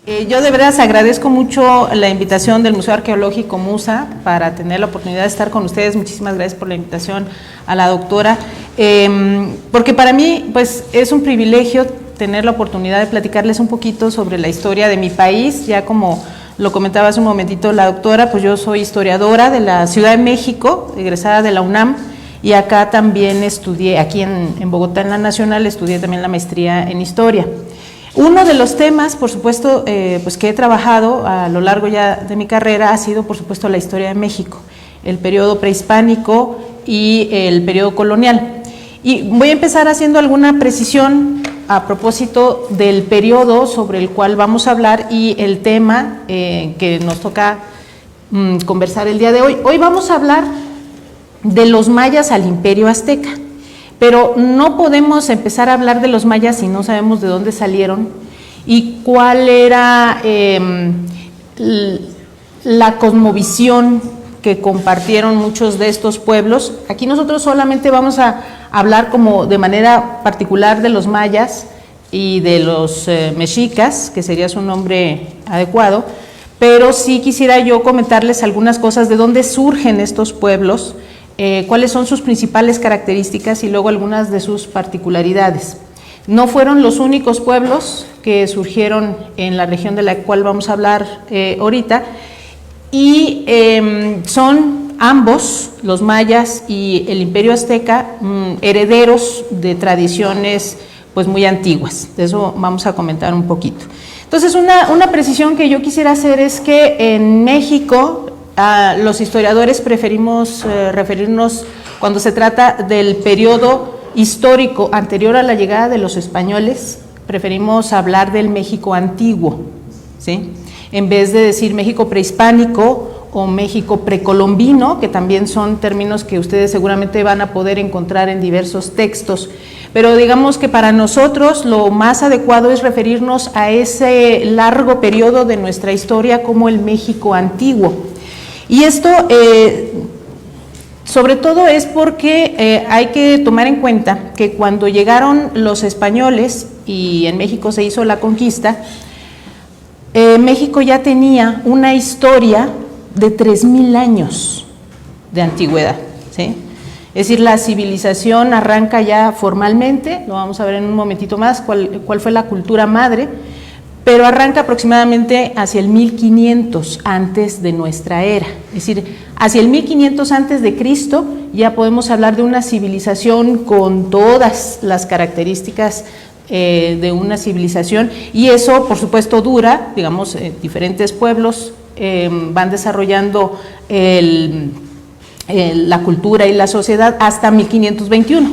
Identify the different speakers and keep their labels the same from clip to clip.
Speaker 1: Yo de veras agradezco mucho la invitación del Museo Arqueológico MUSA para tener la oportunidad de estar con ustedes. Muchísimas gracias por la invitación a la doctora, porque para mí pues es un privilegio tener la oportunidad de platicarles un poquito sobre la historia de mi país. Ya como lo comentaba hace un momentito la doctora, pues yo soy historiadora de la Ciudad de México, egresada de la UNAM, y acá también estudié, aquí en Bogotá, en la Nacional, estudié también la maestría en Historia. Uno de los temas, por supuesto, pues que he trabajado a lo largo ya de mi carrera ha sido, por supuesto, la historia de México, el periodo prehispánico y el periodo colonial. Y voy a empezar haciendo alguna precisión a propósito del periodo sobre el cual vamos a hablar y el tema que nos toca conversar el día de hoy. Hoy vamos a hablar de los mayas al Imperio Azteca. Pero no podemos empezar a hablar de los mayas si no sabemos de dónde salieron y cuál era la cosmovisión que compartieron muchos de estos pueblos. Aquí nosotros solamente vamos a hablar como de manera particular de los mayas y de los mexicas, que sería su nombre adecuado, pero sí quisiera yo comentarles algunas cosas de dónde surgen estos pueblos, cuáles son sus principales características y luego algunas de sus particularidades. No fueron los únicos pueblos que surgieron en la región de la cual vamos a hablar ahorita, y son ambos, los mayas y el Imperio Azteca, herederos de tradiciones pues muy antiguas. De eso vamos a comentar un poquito. Entonces, una precisión que yo quisiera hacer es que en México los historiadores preferimos referirnos, cuando se trata del periodo histórico anterior a la llegada de los españoles, preferimos hablar del México antiguo, ¿sí? En vez de decir México prehispánico o México precolombino, que también son términos que ustedes seguramente van a poder encontrar en diversos textos. Pero digamos que para nosotros lo más adecuado es referirnos a ese largo periodo de nuestra historia como el México antiguo. Y esto sobre todo es porque hay que tomar en cuenta que cuando llegaron los españoles y en México se hizo la conquista, México ya tenía una historia de 3000 años de antigüedad, ¿sí? Es decir, la civilización arranca ya formalmente, lo vamos a ver en un momentito más, cuál fue la cultura madre, pero arranca aproximadamente hacia el 1500 antes de nuestra era. Es decir, hacia el 1500 antes de Cristo ya podemos hablar de una civilización con todas las características de una civilización, y eso por supuesto dura, digamos, diferentes pueblos van desarrollando la cultura y la sociedad hasta 1521,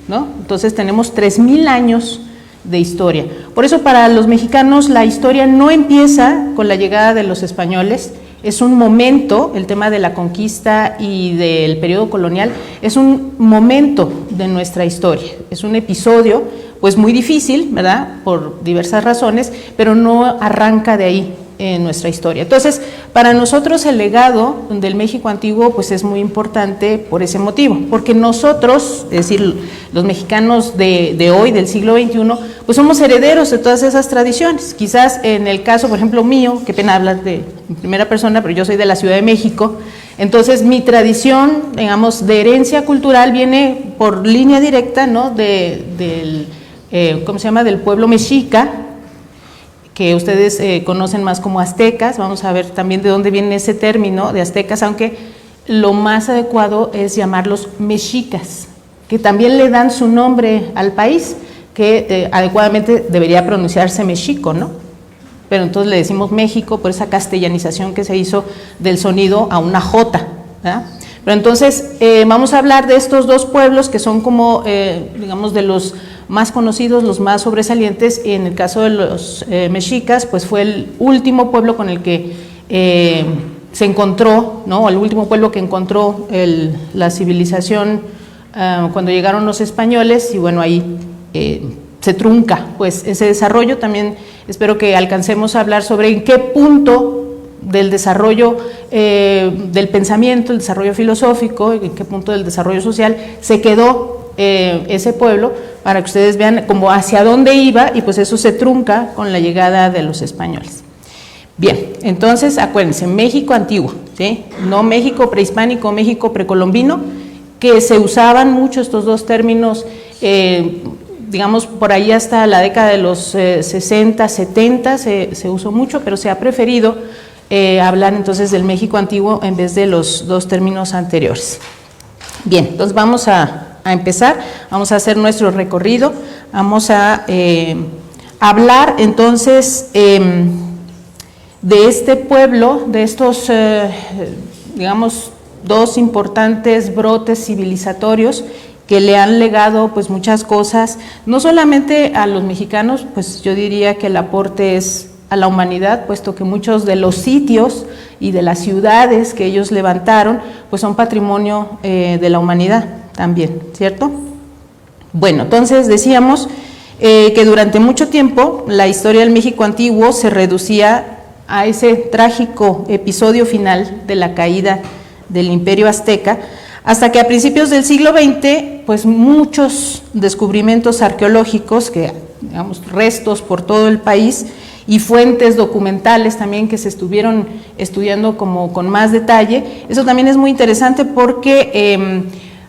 Speaker 1: ¿no? Entonces tenemos 3000 años de historia. Por eso para los mexicanos la historia no empieza con la llegada de los españoles, es un momento, el tema de la conquista y del periodo colonial es un momento de nuestra historia, es un episodio pues muy difícil, ¿verdad?, por diversas razones, pero no arranca de ahí en nuestra historia. Entonces, para nosotros el legado del México antiguo pues es muy importante por ese motivo, porque nosotros, es decir, los mexicanos de hoy, del siglo XXI, pues somos herederos de todas esas tradiciones. Quizás en el caso, por ejemplo, mío, qué pena hablar en primera persona, pero yo soy de la Ciudad de México, entonces mi tradición, digamos, de herencia cultural viene por línea directa, ¿no?, ¿cómo se llama?, del pueblo mexica, que ustedes conocen más como aztecas. Vamos a ver también de dónde viene ese término de aztecas, aunque lo más adecuado es llamarlos mexicas, que también le dan su nombre al país, que adecuadamente debería pronunciarse Mexico, ¿no? Pero entonces le decimos México por esa castellanización que se hizo del sonido a una J, ¿verdad? Pero entonces vamos a hablar de estos dos pueblos que son como, digamos, de los más conocidos, los más sobresalientes. En el caso de los mexicas, pues fue el último pueblo con el que se encontró, ¿no?, el último pueblo que encontró la civilización cuando llegaron los españoles, y bueno, ahí se trunca pues ese desarrollo. También espero que alcancemos a hablar sobre en qué punto del desarrollo del pensamiento, el desarrollo filosófico, en qué punto del desarrollo social se quedó ese pueblo, para que ustedes vean como hacia dónde iba, y pues eso se trunca con la llegada de los españoles. Bien, entonces acuérdense, México antiguo, ¿sí? No México prehispánico, México precolombino, que se usaban mucho estos dos términos, digamos por ahí hasta la década de los 60, 70 se usó mucho, pero se ha preferido hablar entonces del México antiguo en vez de los dos términos anteriores. Bien, entonces vamos a empezar, vamos a hacer nuestro recorrido, vamos a hablar entonces de este pueblo, de estos, digamos, dos importantes brotes civilizatorios que le han legado pues muchas cosas, no solamente a los mexicanos, pues yo diría que el aporte es a la humanidad, puesto que muchos de los sitios y de las ciudades que ellos levantaron, pues son patrimonio de la humanidad también, ¿cierto? Bueno, entonces decíamos que durante mucho tiempo la historia del México antiguo se reducía a ese trágico episodio final de la caída del Imperio Azteca, hasta que a principios del siglo XX, pues muchos descubrimientos arqueológicos, que digamos restos por todo el país, y fuentes documentales también que se estuvieron estudiando como con más detalle. Eso también es muy interesante porque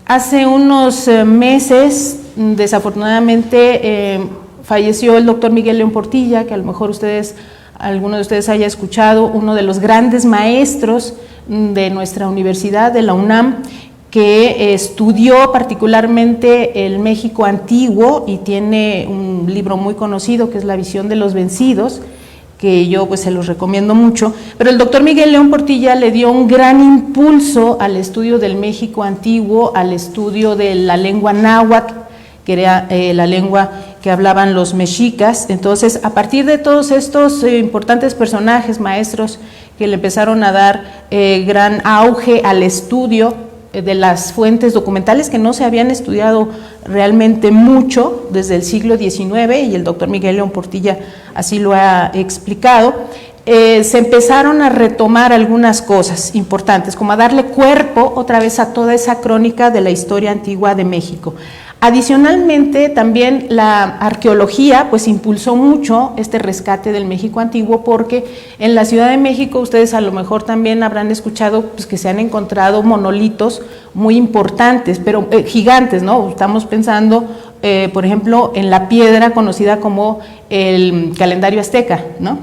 Speaker 1: hace unos meses, desafortunadamente, falleció el doctor Miguel León Portilla, que a lo mejor alguno de ustedes haya escuchado, uno de los grandes maestros de nuestra universidad, de la UNAM, que estudió particularmente el México antiguo y tiene un libro muy conocido que es La visión de los vencidos, que yo pues se los recomiendo mucho, pero el doctor Miguel León Portilla le dio un gran impulso al estudio del México antiguo, al estudio de la lengua náhuatl, que era la lengua que hablaban los mexicas. Entonces, a partir de todos estos importantes personajes, maestros, que le empezaron a dar gran auge al estudio de las fuentes documentales que no se habían estudiado realmente mucho desde el siglo XIX, y el doctor Miguel León Portilla así lo ha explicado, se empezaron a retomar algunas cosas importantes, como a darle cuerpo otra vez a toda esa crónica de la historia antigua de México. Adicionalmente, también la arqueología pues impulsó mucho este rescate del México antiguo, porque en la Ciudad de México ustedes a lo mejor también habrán escuchado pues, que se han encontrado monolitos muy importantes, pero gigantes, ¿no? Estamos pensando, por ejemplo, en la piedra conocida como el calendario azteca, ¿no?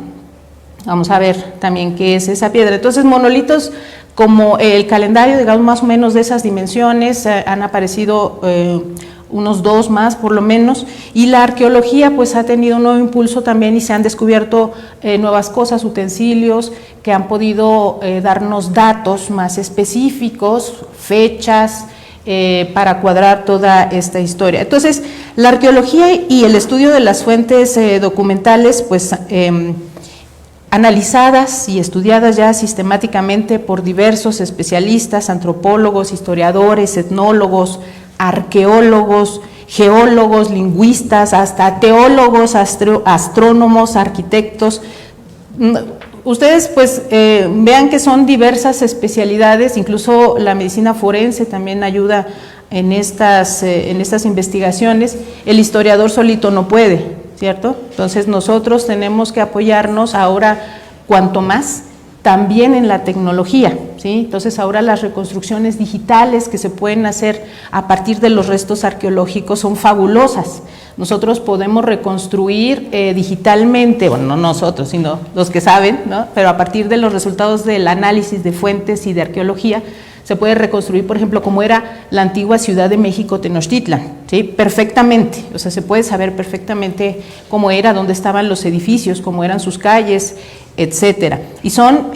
Speaker 1: Vamos a ver también qué es esa piedra. Entonces, monolitos como el calendario, digamos, más o menos de esas dimensiones, han aparecido unos dos más por lo menos, y la arqueología pues ha tenido un nuevo impulso también y se han descubierto nuevas cosas, utensilios que han podido darnos datos más específicos, fechas, para cuadrar toda esta historia. Entonces, la arqueología y el estudio de las fuentes documentales pues analizadas y estudiadas ya sistemáticamente por diversos especialistas, antropólogos, historiadores, etnólogos, arqueólogos, geólogos, lingüistas, hasta teólogos, astrónomos, arquitectos. Ustedes pues vean que son diversas especialidades, incluso la medicina forense también ayuda en estas investigaciones. El historiador solito no puede, ¿cierto? Entonces nosotros tenemos que apoyarnos ahora cuanto más también en la tecnología, ¿sí? Entonces ahora las reconstrucciones digitales que se pueden hacer a partir de los restos arqueológicos son fabulosas. Nosotros podemos reconstruir digitalmente, bueno, no nosotros, sino los que saben, ¿no? Pero a partir de los resultados del análisis de fuentes y de arqueología, se puede reconstruir, por ejemplo, cómo era la antigua Ciudad de México, Tenochtitlan, ¿sí? Perfectamente, o sea, se puede saber perfectamente cómo era, dónde estaban los edificios, cómo eran sus calles, etcétera. Y son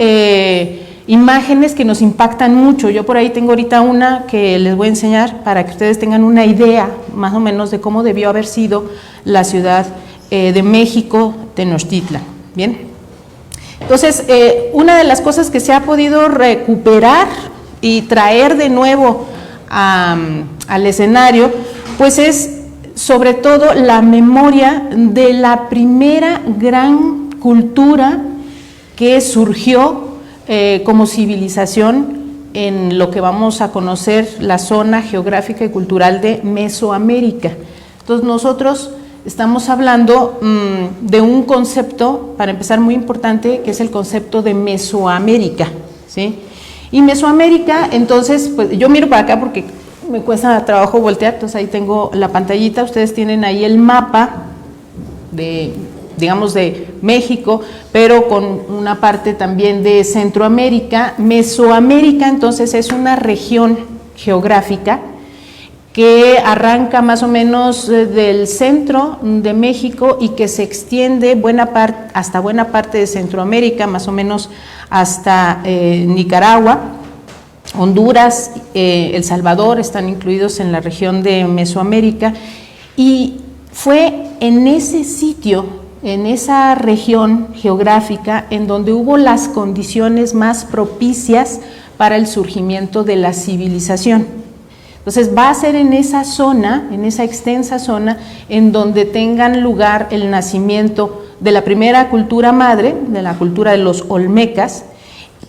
Speaker 1: imágenes que nos impactan mucho. Yo por ahí tengo ahorita una que les voy a enseñar para que ustedes tengan una idea más o menos de cómo debió haber sido la Ciudad de México, Tenochtitlan. Bien. Entonces, una de las cosas que se ha podido recuperar y traer de nuevo al escenario, pues es sobre todo la memoria de la primera gran cultura que surgió como civilización en lo que vamos a conocer la zona geográfica y cultural de Mesoamérica. Entonces nosotros estamos hablando de un concepto, para empezar, muy importante, que es el concepto de Mesoamérica, ¿sí? Y Mesoamérica, entonces, pues yo miro para acá porque me cuesta trabajo voltear, entonces ahí tengo la pantallita, ustedes tienen ahí el mapa de, digamos, de México, pero con una parte también de Centroamérica. Mesoamérica, entonces, es una región geográfica que arranca más o menos del centro de México y que se extiende hasta buena parte de Centroamérica, más o menos hasta Nicaragua, Honduras, El Salvador están incluidos en la región de Mesoamérica, y fue en ese sitio, en esa región geográfica, en donde hubo las condiciones más propicias para el surgimiento de la civilización. Entonces va a ser en esa zona, en esa extensa zona, en donde tengan lugar el nacimiento de la primera cultura madre, de la cultura de los olmecas,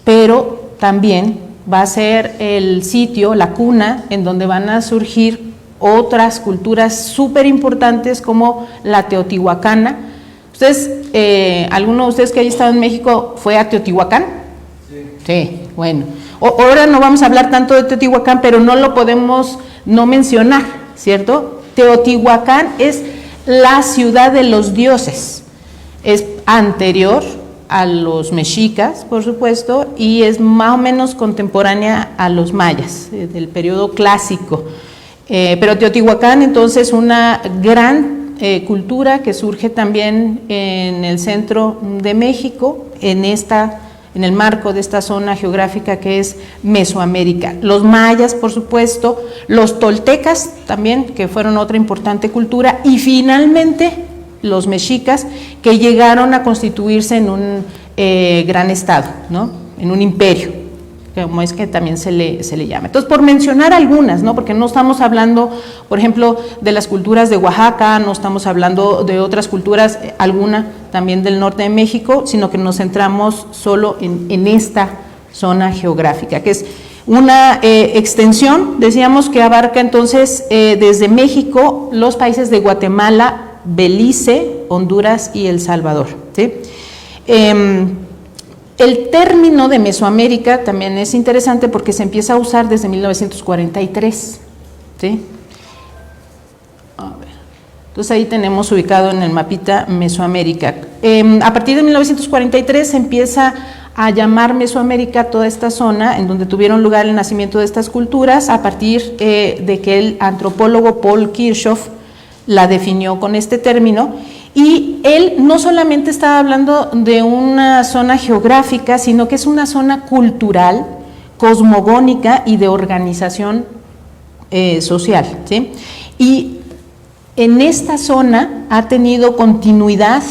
Speaker 1: pero también va a ser el sitio, la cuna, en donde van a surgir otras culturas súper importantes como la teotihuacana. Ustedes, ¿alguno de ustedes que haya estado en México fue a Teotihuacán? Sí, bueno. Ahora no vamos a hablar tanto de Teotihuacán, pero no lo podemos no mencionar, ¿cierto? Teotihuacán es la ciudad de los dioses, es anterior a los mexicas, por supuesto, y es más o menos contemporánea a los mayas, del periodo clásico. Pero Teotihuacán, entonces, una gran cultura que surge también en el centro de México, en el marco de esta zona geográfica que es Mesoamérica. Los mayas, por supuesto, los toltecas también, que fueron otra importante cultura, y finalmente los mexicas, que llegaron a constituirse en un gran estado, ¿no? En un imperio, como es que también se le llama. Entonces, por mencionar algunas, ¿no? Porque no estamos hablando, por ejemplo, de las culturas de Oaxaca, no estamos hablando de otras culturas, alguna también del norte de México, sino que nos centramos solo en esta zona geográfica, que es una extensión, decíamos, que abarca entonces desde México los países de Guatemala, Belice, Honduras y El Salvador, ¿sí? El término de Mesoamérica también es interesante porque se empieza a usar desde 1943, ¿sí? A ver. Entonces ahí tenemos ubicado en el mapita Mesoamérica. A partir de 1943 se empieza a llamar Mesoamérica toda esta zona en donde tuvieron lugar el nacimiento de estas culturas, a partir de que el antropólogo Paul Kirchhoff la definió con este término. Y él no solamente estaba hablando de una zona geográfica, sino que es una zona cultural, cosmogónica y de organización social, ¿sí? Y en esta zona ha tenido continuidad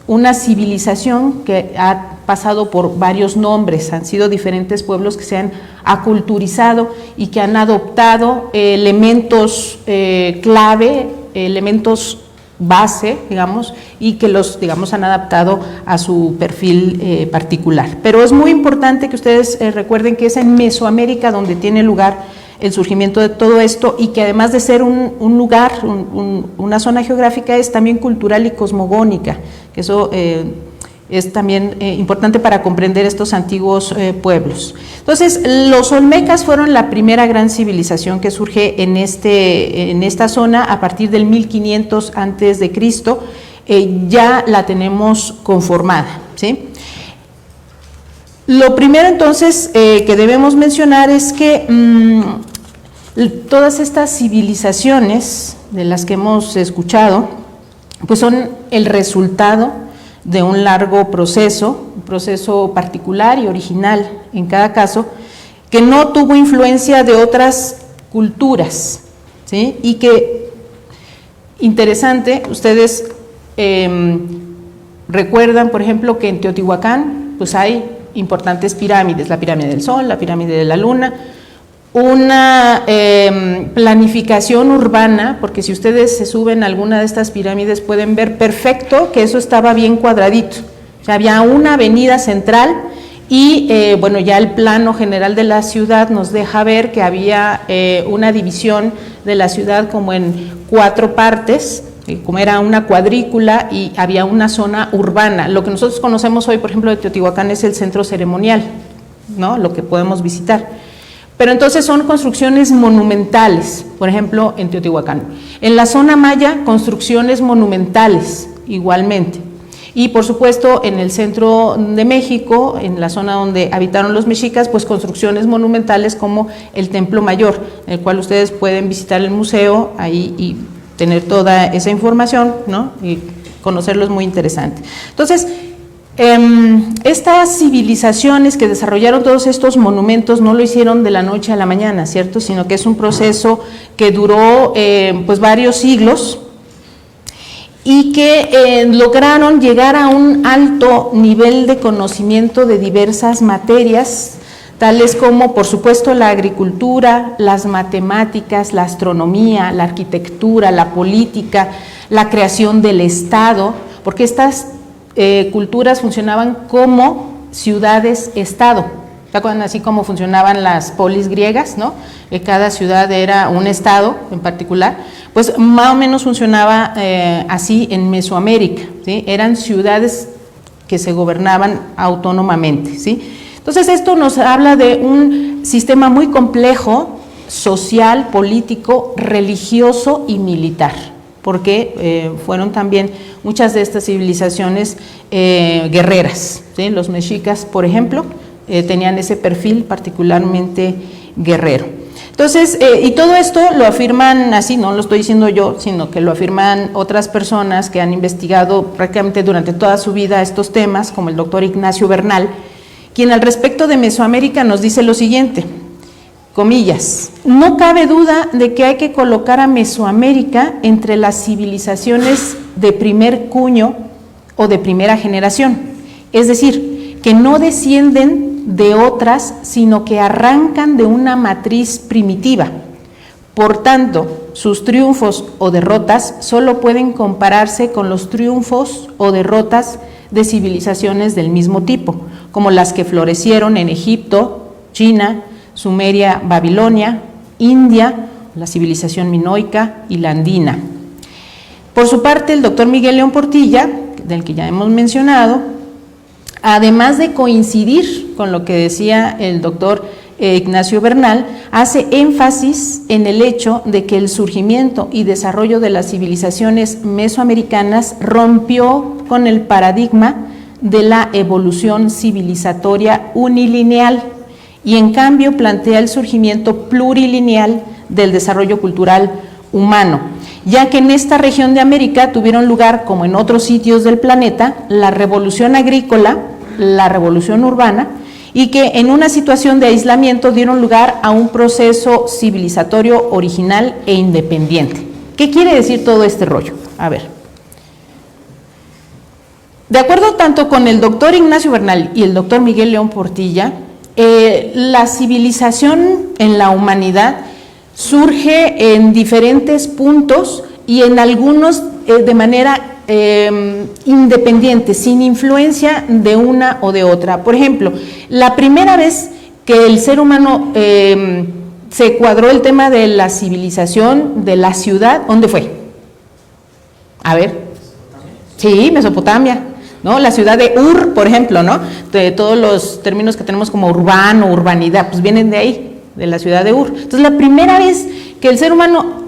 Speaker 1: una civilización que ha pasado por varios nombres, han sido diferentes pueblos que se han aculturizado y que han adoptado elementos clave, elementos base, digamos, y que los, digamos, han adaptado a su perfil particular. Pero es muy importante que ustedes recuerden que es en Mesoamérica donde tiene lugar el surgimiento de todo esto, y que además de ser un lugar, una zona geográfica, es también cultural y cosmogónica, que eso es también importante para comprender estos antiguos pueblos. Entonces, los olmecas fueron la primera gran civilización que surge en esta zona a partir del 1500 antes de Cristo. Ya la tenemos conformada, ¿sí? Lo primero entonces que debemos mencionar es que todas estas civilizaciones de las que hemos escuchado, pues son el resultado de un largo proceso, un proceso particular y original en cada caso, que no tuvo influencia de otras culturas, ¿sí? Y que, interesante, ustedes recuerdan, por ejemplo, que en Teotihuacán pues hay importantes pirámides, la pirámide del Sol, la pirámide de la Luna, una planificación urbana, porque si ustedes se suben a alguna de estas pirámides pueden ver perfecto que eso estaba bien cuadradito, o sea, había una avenida central y bueno, ya el plano general de la ciudad nos deja ver que había una división de la ciudad como en 4 partes, como era una cuadrícula y había una zona urbana. Lo que nosotros conocemos hoy, por ejemplo, de Teotihuacán es el centro ceremonial, ¿no? Lo que podemos visitar. Pero entonces son construcciones monumentales, por ejemplo, en Teotihuacán. En la zona maya, construcciones monumentales, igualmente. Y por supuesto, en el centro de México, en la zona donde habitaron los mexicas, pues construcciones monumentales como el Templo Mayor, el cual ustedes pueden visitar el museo ahí y tener toda esa información, ¿no? Y conocerlo es muy interesante. Entonces, estas civilizaciones que desarrollaron todos estos monumentos no lo hicieron de la noche a la mañana, ¿cierto? Sino que es un proceso que duró pues varios siglos y que lograron llegar a un alto nivel de conocimiento de diversas materias, tales como, por supuesto, la agricultura, las matemáticas, la astronomía, la arquitectura, la política, la creación del Estado, porque estas culturas funcionaban como ciudades-estado. ¿Se acuerdan? Así como funcionaban las polis griegas, ¿no? Cada ciudad era un estado en particular, pues más o menos funcionaba así en Mesoamérica, ¿sí? Eran ciudades que se gobernaban autónomamente, ¿sí? Entonces esto nos habla de un sistema muy complejo, social, político, religioso y militar, porque fueron también muchas de estas civilizaciones guerreras, ¿sí? Los mexicas, por ejemplo, tenían ese perfil particularmente guerrero. Entonces, y todo esto lo afirman así, no lo estoy diciendo yo, sino que lo afirman otras personas que han investigado prácticamente durante toda su vida estos temas, como el doctor Ignacio Bernal, quien al respecto de Mesoamérica nos dice lo siguiente, comillas, no cabe duda de que hay que colocar a Mesoamérica entre las civilizaciones de primer cuño o de primera generación, es decir, que no descienden de otras, sino que arrancan de una matriz primitiva. Por tanto, sus triunfos o derrotas solo pueden compararse con los triunfos o derrotas de civilizaciones del mismo tipo, como las que florecieron en Egipto, China, Sumeria, Babilonia, India, la civilización minoica y la andina. Por su parte, el doctor Miguel León Portilla, del que ya hemos mencionado, además de coincidir con lo que decía el doctor Ignacio Bernal, hace énfasis en el hecho de que el surgimiento y desarrollo de las civilizaciones mesoamericanas rompió con el paradigma de la evolución civilizatoria unilineal y en cambio plantea el surgimiento plurilineal del desarrollo cultural humano, ya que en esta región de América tuvieron lugar, como en otros sitios del planeta, la revolución agrícola, la revolución urbana, y que en una situación de aislamiento dieron lugar a un proceso civilizatorio original e independiente. ¿Qué quiere decir todo este rollo? A ver. De acuerdo tanto con el doctor Ignacio Bernal y el doctor Miguel León Portilla, la civilización en la humanidad surge en diferentes puntos y en algunos de manera independiente, sin influencia de una o de otra. Por ejemplo, la primera vez que el ser humano se cuadró el tema de la civilización, de la ciudad, ¿dónde fue? A ver. Sí, Mesopotamia, ¿no? La ciudad de Ur, por ejemplo, ¿no? De todos los términos que tenemos como urbano, urbanidad, pues vienen de ahí, de la ciudad de Ur. Entonces, la primera vez que el ser humano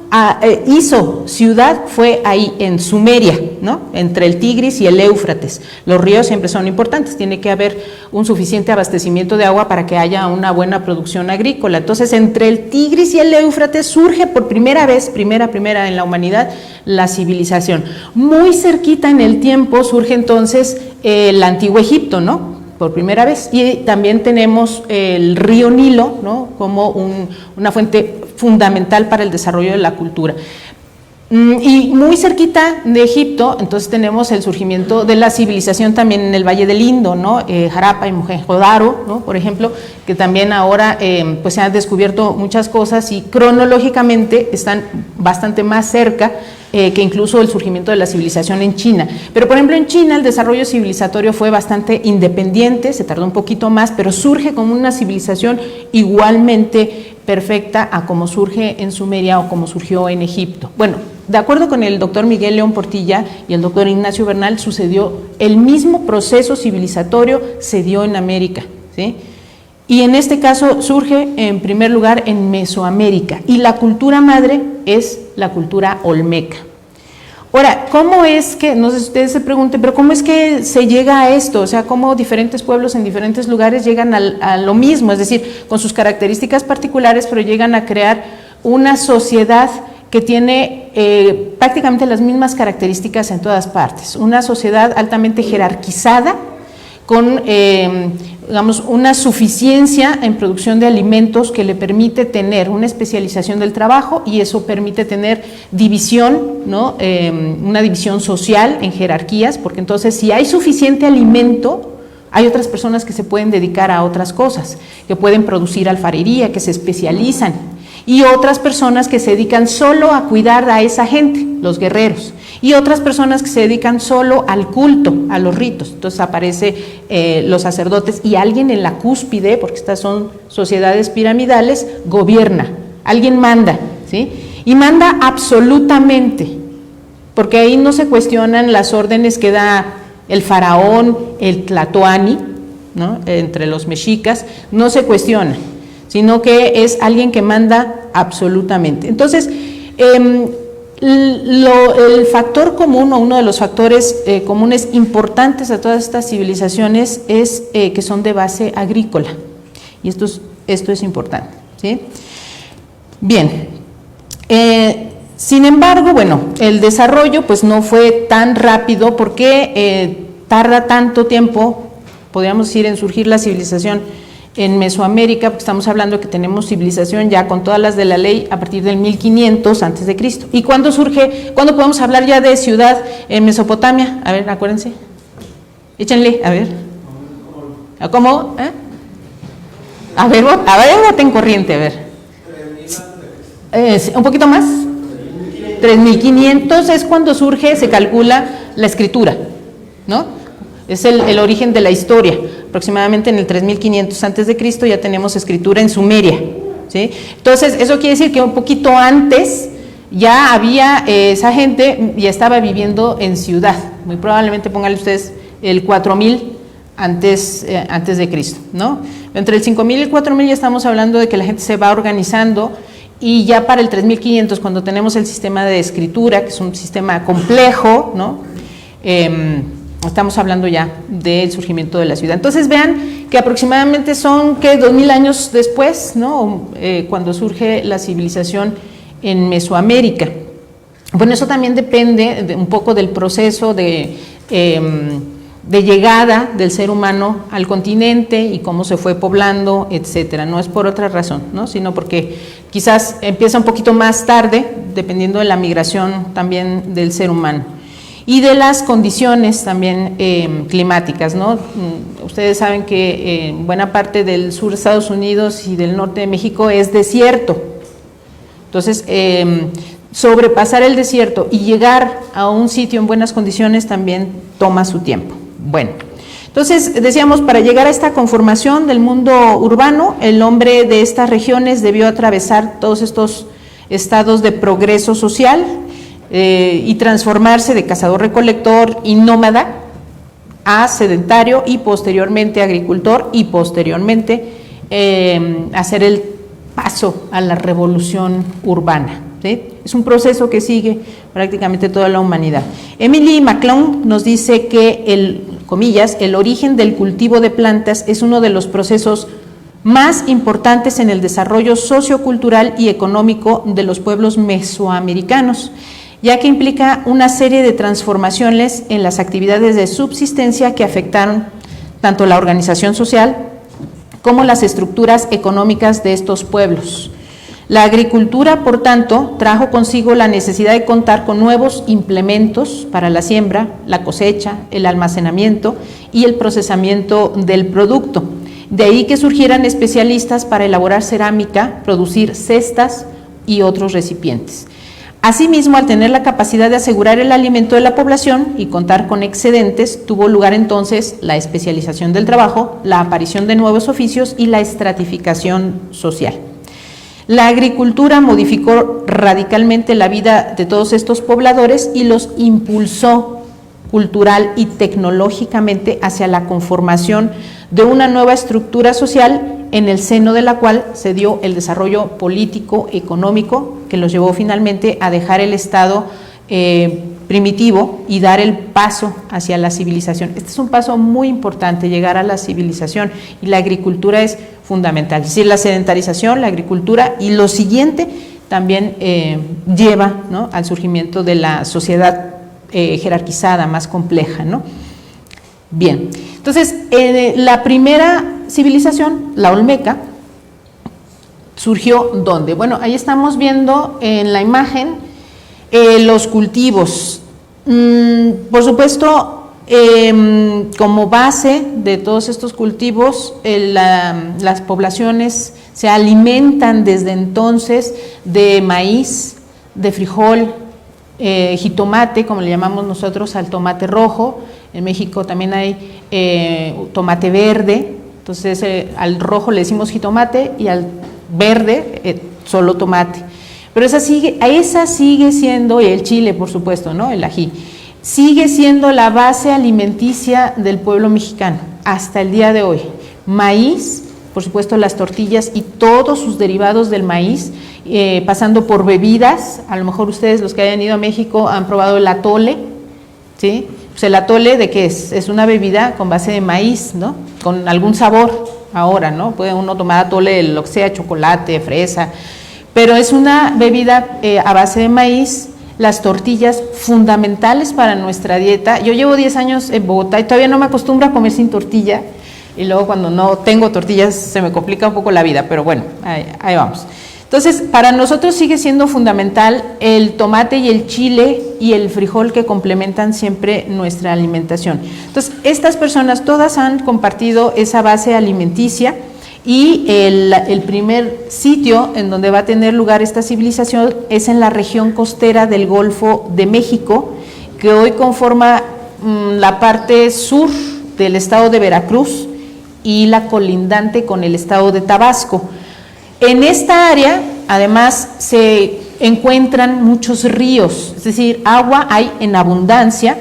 Speaker 1: hizo ciudad fue ahí en Sumeria, ¿no? Entre el Tigris y el Éufrates. Los ríos siempre son importantes, tiene que haber un suficiente abastecimiento de agua para que haya una buena producción agrícola. Entonces, entre el Tigris y el Éufrates surge por primera vez, primera en la humanidad, la civilización. Muy cerquita en el tiempo surge entonces el antiguo Egipto, ¿no? Por primera vez, y también tenemos el río Nilo, ¿no? Como una fuente fundamental para el desarrollo de la cultura. Y muy cerquita de Egipto, entonces tenemos el surgimiento de la civilización también en el Valle del Indo, ¿no? Harappa y Mohenjo-Daro, ¿no? Por ejemplo, que también ahora pues se han descubierto muchas cosas y cronológicamente están bastante más cerca que incluso el surgimiento de la civilización en China. Pero por ejemplo en China el desarrollo civilizatorio fue bastante independiente, se tardó un poquito más, pero surge como una civilización igualmente perfecta a como surge en Sumeria o como surgió en Egipto. Bueno, de acuerdo con el doctor Miguel León Portilla y el doctor Ignacio Bernal, sucedió el mismo proceso civilizatorio, se dio en América, ¿sí? Y en este caso surge en primer lugar en Mesoamérica, y la cultura madre es la cultura olmeca. Ahora, ¿cómo es que, no sé si ustedes se pregunten, pero cómo es que se llega a esto? O sea, ¿cómo diferentes pueblos en diferentes lugares llegan a lo mismo? Es decir, con sus características particulares, pero llegan a crear una sociedad que tiene prácticamente las mismas características en todas partes. Una sociedad altamente jerarquizada, con digamos, una suficiencia en producción de alimentos que le permite tener una especialización del trabajo, y eso permite tener división, ¿no? Una división social en jerarquías, porque entonces si hay suficiente alimento, hay otras personas que se pueden dedicar a otras cosas, que pueden producir alfarería, que se especializan, y otras personas que se dedican solo a cuidar a esa gente, los guerreros, y otras personas que se dedican solo al culto, a los ritos. Entonces aparece los sacerdotes, y alguien en la cúspide, porque estas son sociedades piramidales, gobierna, alguien manda, ¿sí? Y manda absolutamente, porque ahí no se cuestionan las órdenes que da el faraón, el tlatoani, ¿no? Entre los mexicas, no se cuestiona, sino que es alguien que manda absolutamente. Entonces, el factor común, o uno de los factores comunes importantes a todas estas civilizaciones es que son de base agrícola, y esto es importante, ¿sí? Bien, sin embargo, bueno, el desarrollo pues no fue tan rápido. porque tarda tanto tiempo, podríamos decir, en surgir la civilización en Mesoamérica? Porque estamos hablando que tenemos civilización ya con todas las de la ley a partir del 1500 antes de Cristo. ¿Y cuándo surge, cuándo podemos hablar ya de ciudad en Mesopotamia? A ver, acuérdense. Échenle, a ver. ¿Cómo? A ver, voten corriente, a ver. ¿Un poquito más? 3500 es cuando surge, se calcula la escritura, ¿no? Es el origen de la historia. Aproximadamente en el 3500 antes de Cristo ya tenemos escritura en Sumeria, ¿sí? Entonces, eso quiere decir que un poquito antes ya había esa gente, ya estaba viviendo en ciudad. Muy probablemente, pónganle ustedes el 4000 antes de Cristo, ¿no? Entre el 5000 y el 4000 ya estamos hablando de que la gente se va organizando, y ya para el 3500, cuando tenemos el sistema de escritura, que es un sistema complejo, ¿no? Estamos hablando ya del surgimiento de la ciudad. Entonces vean que aproximadamente son, ¿qué? 2000 años después, ¿no? Cuando surge la civilización en Mesoamérica. Bueno, eso también depende un poco del proceso de llegada del ser humano al continente y cómo se fue poblando, etcétera. No es por otra razón, ¿no? Sino porque quizás empieza un poquito más tarde, dependiendo de la migración también del ser humano y de las condiciones también climáticas, ¿no? Ustedes saben que buena parte del sur de Estados Unidos y del norte de México es desierto. Entonces, sobrepasar el desierto y llegar a un sitio en buenas condiciones también toma su tiempo. Bueno, entonces decíamos, para llegar a esta conformación del mundo urbano, el hombre de estas regiones debió atravesar todos estos estados de progreso social y transformarse de cazador-recolector y nómada a sedentario y posteriormente agricultor, y posteriormente hacer el paso a la revolución urbana, ¿sí? Es un proceso que sigue prácticamente toda la humanidad. Emily McClung nos dice que comillas, el origen del cultivo de plantas es uno de los procesos más importantes en el desarrollo sociocultural y económico de los pueblos mesoamericanos, ya que implica una serie de transformaciones en las actividades de subsistencia que afectaron tanto la organización social como las estructuras económicas de estos pueblos. La agricultura, por tanto, trajo consigo la necesidad de contar con nuevos implementos para la siembra, la cosecha, el almacenamiento y el procesamiento del producto. De ahí que surgieran especialistas para elaborar cerámica, producir cestas y otros recipientes. Asimismo, al tener la capacidad de asegurar el alimento de la población y contar con excedentes, tuvo lugar entonces la especialización del trabajo, la aparición de nuevos oficios y la estratificación social. La agricultura modificó radicalmente la vida de todos estos pobladores y los impulsó cultural y tecnológicamente hacia la conformación de una nueva estructura social en el seno de la cual se dio el desarrollo político, económico, que los llevó finalmente a dejar el estado primitivo y dar el paso hacia la civilización. Este es un paso muy importante, llegar a la civilización, y la agricultura es fundamental. Es decir, la sedentarización, la agricultura, y lo siguiente también lleva, ¿no?, al surgimiento de la sociedad jerarquizada, más compleja, ¿no? Bien, entonces la primera civilización, la olmeca, surgió ¿dónde? Bueno, ahí estamos viendo en la imagen los cultivos. Por supuesto, como base de todos estos cultivos, las poblaciones se alimentan desde entonces de maíz, de frijol, jitomate, como le llamamos nosotros al tomate rojo. En México también hay tomate verde, entonces al rojo le decimos jitomate y al verde solo tomate. Pero esa sigue siendo, y el chile, por supuesto, ¿no?, el ají, sigue siendo la base alimenticia del pueblo mexicano hasta el día de hoy. Maíz, por supuesto las tortillas y todos sus derivados del maíz, pasando por bebidas. A lo mejor ustedes, los que hayan ido a México, han probado el atole, ¿sí? Pues el atole, ¿de qué es? Es una bebida con base de maíz, ¿no?, con algún sabor ahora, ¿no? Puede uno tomar atole, lo que sea, chocolate, fresa, pero es una bebida a base de maíz. Las tortillas, fundamentales para nuestra dieta. Yo llevo 10 años en Bogotá y todavía no me acostumbro a comer sin tortilla, y luego cuando no tengo tortillas se me complica un poco la vida, pero bueno, ahí vamos. Entonces, para nosotros sigue siendo fundamental el tomate y el chile y el frijol, que complementan siempre nuestra alimentación. Entonces, estas personas todas han compartido esa base alimenticia, y el primer sitio en donde va a tener lugar esta civilización es en la región costera del Golfo de México, que hoy conforma la parte sur del estado de Veracruz y la colindante con el estado de Tabasco. En esta área, además, se encuentran muchos ríos, es decir, agua hay en abundancia,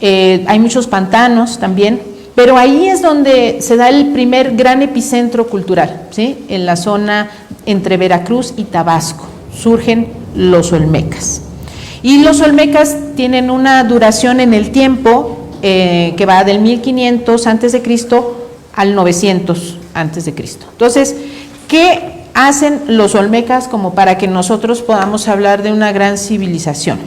Speaker 1: hay muchos pantanos también, pero ahí es donde se da el primer gran epicentro cultural, ¿sí?, en la zona entre Veracruz y Tabasco. Surgen los olmecas. Y los olmecas tienen una duración en el tiempo que va del 1500 a.C. al 900 a.C. Entonces, ¿qué hacen los olmecas como para que nosotros podamos hablar de una gran civilización?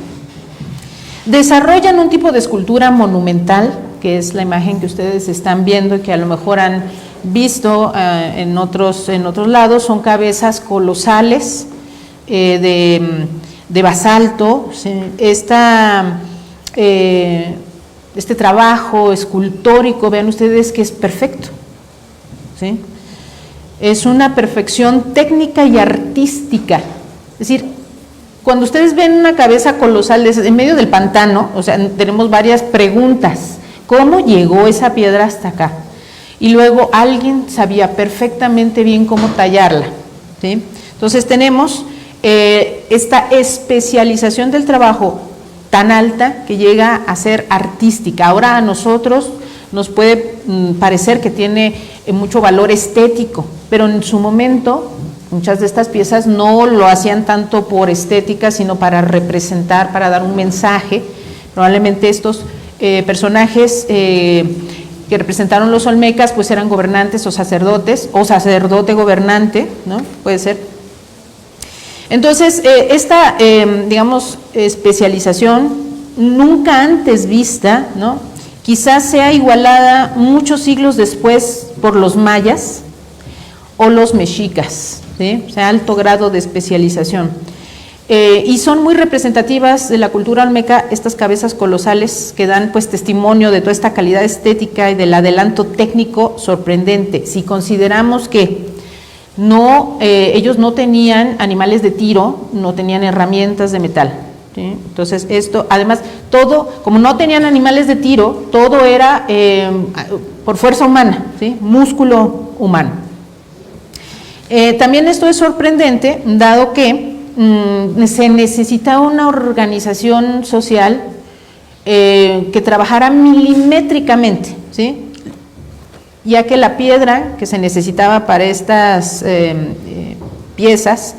Speaker 1: Desarrollan un tipo de escultura monumental, que es la imagen que ustedes están viendo y que a lo mejor han visto en otros lados. Son cabezas colosales de basalto. ¿Sí? Este trabajo escultórico, vean ustedes que es perfecto, ¿sí? Es una perfección técnica y artística. Es decir, cuando ustedes ven una cabeza colosal en medio del pantano, o sea, tenemos varias preguntas. ¿Cómo llegó esa piedra hasta acá? Y luego alguien sabía perfectamente bien cómo tallarla, ¿sí? Entonces tenemos esta especialización del trabajo tan alta que llega a ser artística. Ahora a nosotros nos puede parecer que tiene mucho valor estético, pero en su momento muchas de estas piezas no lo hacían tanto por estética, sino para representar, para dar un mensaje. Probablemente estos personajes que representaron los olmecas pues eran gobernantes o sacerdotes, o sacerdote gobernante, ¿no? Puede ser. Entonces esta digamos especialización nunca antes vista, ¿no?, quizás sea igualada muchos siglos después por los mayas o los mexicas, ¿sí? O sea, alto grado de especialización. Y son muy representativas de la cultura olmeca estas cabezas colosales que dan pues testimonio de toda esta calidad estética y del adelanto técnico sorprendente. Si consideramos que ellos no tenían animales de tiro, no tenían herramientas de metal, ¿sí? Entonces esto, además, todo, como no tenían animales de tiro, todo era por fuerza humana, ¿sí?, músculo humano. También esto es sorprendente, dado que se necesitaba una organización social que trabajara milimétricamente, ¿sí? Ya que la piedra que se necesitaba para estas piezas,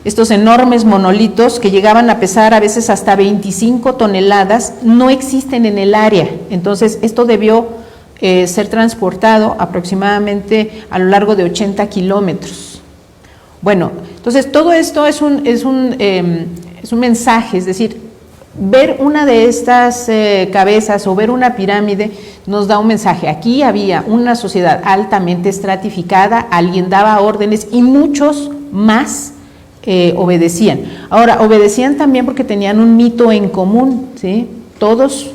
Speaker 1: estos enormes monolitos que llegaban a pesar a veces hasta 25 toneladas, no existen en el área. Entonces, esto debió ser transportado aproximadamente a lo largo de 80 kilómetros. Bueno, entonces todo esto es un mensaje, es decir, ver una de estas cabezas o ver una pirámide nos da un mensaje. Aquí había una sociedad altamente estratificada, alguien daba órdenes y muchos más obedecían. Ahora, obedecían también porque tenían un mito en común, ¿sí? Todos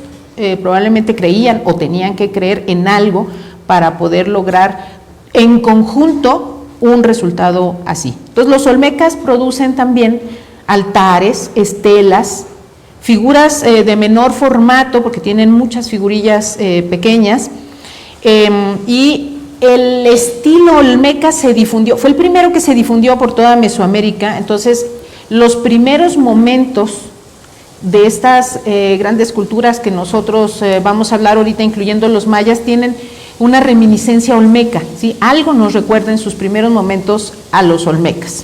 Speaker 1: probablemente creían o tenían que creer en algo para poder lograr en conjunto un resultado así. Entonces, los olmecas producen también altares, estelas, figuras de menor formato, porque tienen muchas figurillas pequeñas, y el estilo olmeca se difundió, fue el primero que se difundió por toda Mesoamérica. Entonces, los primeros momentos de estas grandes culturas que nosotros vamos a hablar ahorita, incluyendo los mayas, tienen una reminiscencia olmeca, ¿sí? Algo nos recuerda en sus primeros momentos a los olmecas.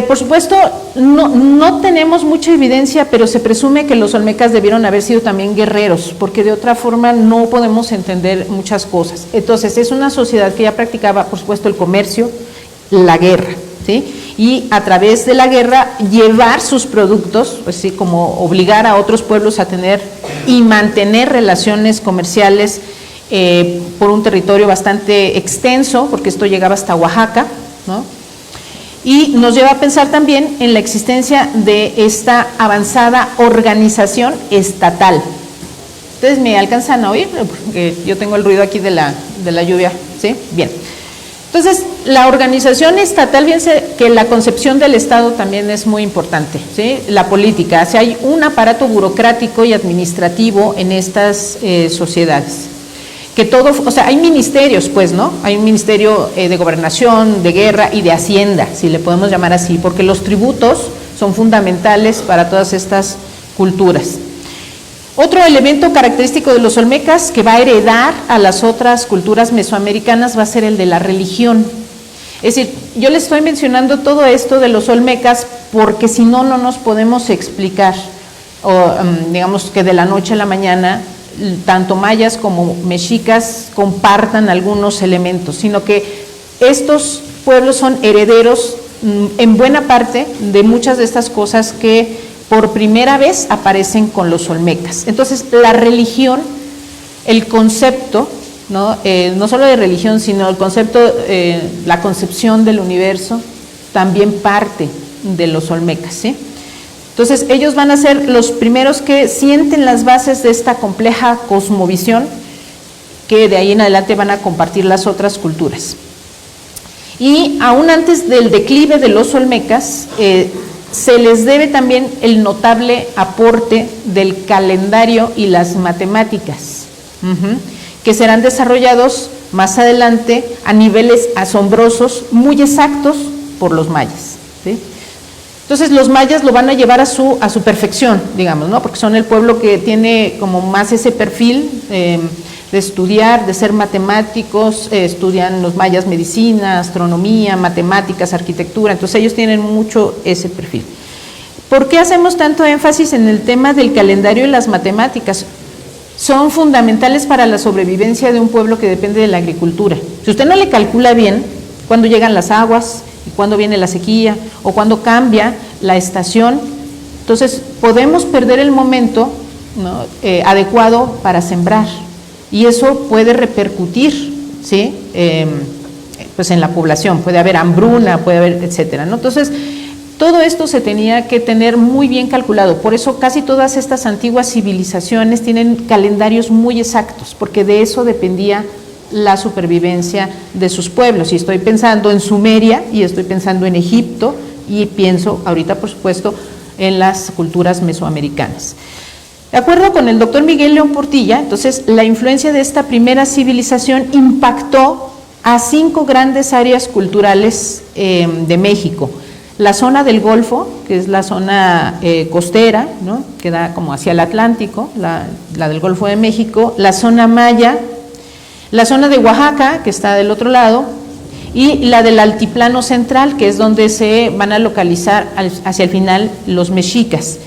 Speaker 1: Por supuesto, no tenemos mucha evidencia, pero se presume que los olmecas debieron haber sido también guerreros, porque de otra forma no podemos entender muchas cosas. Entonces, es una sociedad que ya practicaba, por supuesto, el comercio, la guerra, ¿sí? Y a través de la guerra llevar sus productos, pues sí, como obligar a otros pueblos a tener y mantener relaciones comerciales por un territorio bastante extenso, porque esto llegaba hasta Oaxaca, ¿no? Y nos lleva a pensar también en la existencia de esta avanzada organización estatal. ¿Ustedes me alcanzan a oír? Porque yo tengo el ruido aquí de la lluvia, ¿sí? Bien. Entonces, la organización estatal, fíjense que la concepción del Estado también es muy importante, ¿sí? La política, o sea, hay un aparato burocrático y administrativo en estas sociedades. Que todo, o sea, hay ministerios, pues, ¿no? Hay un ministerio de gobernación, de guerra y de hacienda, si le podemos llamar así, porque los tributos son fundamentales para todas estas culturas. Otro elemento característico de los olmecas que va a heredar a las otras culturas mesoamericanas va a ser el de la religión. Es decir, yo les estoy mencionando todo esto de los olmecas porque si no, no nos podemos explicar, o digamos que de la noche a la mañana, tanto mayas como mexicas compartan algunos elementos, sino que estos pueblos son herederos en buena parte de muchas de estas cosas que por primera vez aparecen con los olmecas. Entonces, la religión, el concepto, ¿no? No solo de religión, sino el concepto, la concepción del universo, también parte de los olmecas, ¿sí? Entonces, ellos van a ser los primeros que sienten las bases de esta compleja cosmovisión que de ahí en adelante van a compartir las otras culturas. Y aún antes del declive de los olmecas, se les debe también el notable aporte del calendario y las matemáticas, que serán desarrollados más adelante a niveles asombrosos, muy exactos por los mayas, ¿sí? Entonces los mayas lo van a llevar a su perfección, digamos, ¿no? Porque son el pueblo que tiene como más ese perfil de estudiar, de ser matemáticos, estudian los mayas medicina, astronomía, matemáticas, arquitectura, entonces ellos tienen mucho ese perfil. ¿Por qué hacemos tanto énfasis en el tema del calendario y las matemáticas? Son fundamentales para la sobrevivencia de un pueblo que depende de la agricultura. Si usted no le calcula bien cuándo llegan las aguas, y cuándo viene la sequía, o cuándo cambia la estación, entonces podemos perder el momento, ¿no? Adecuado para sembrar, y eso puede repercutir, ¿sí? Pues en la población, puede haber hambruna, puede haber, etcétera, ¿no? Entonces, todo esto se tenía que tener muy bien calculado, por eso casi todas estas antiguas civilizaciones tienen calendarios muy exactos, porque de eso dependía la supervivencia de sus pueblos. Y estoy pensando en Sumeria, y estoy pensando en Egipto, y pienso ahorita, por supuesto, en las culturas mesoamericanas. De acuerdo con el doctor Miguel León Portilla, entonces la influencia de esta primera civilización impactó a 5 grandes áreas culturales de México. La zona del Golfo, que es la zona costera, ¿no?, que da como hacia el Atlántico, la del Golfo de México, la zona maya, la zona de Oaxaca, que está del otro lado, y la del altiplano central, que es donde se van a localizar hacia el final los mexicas,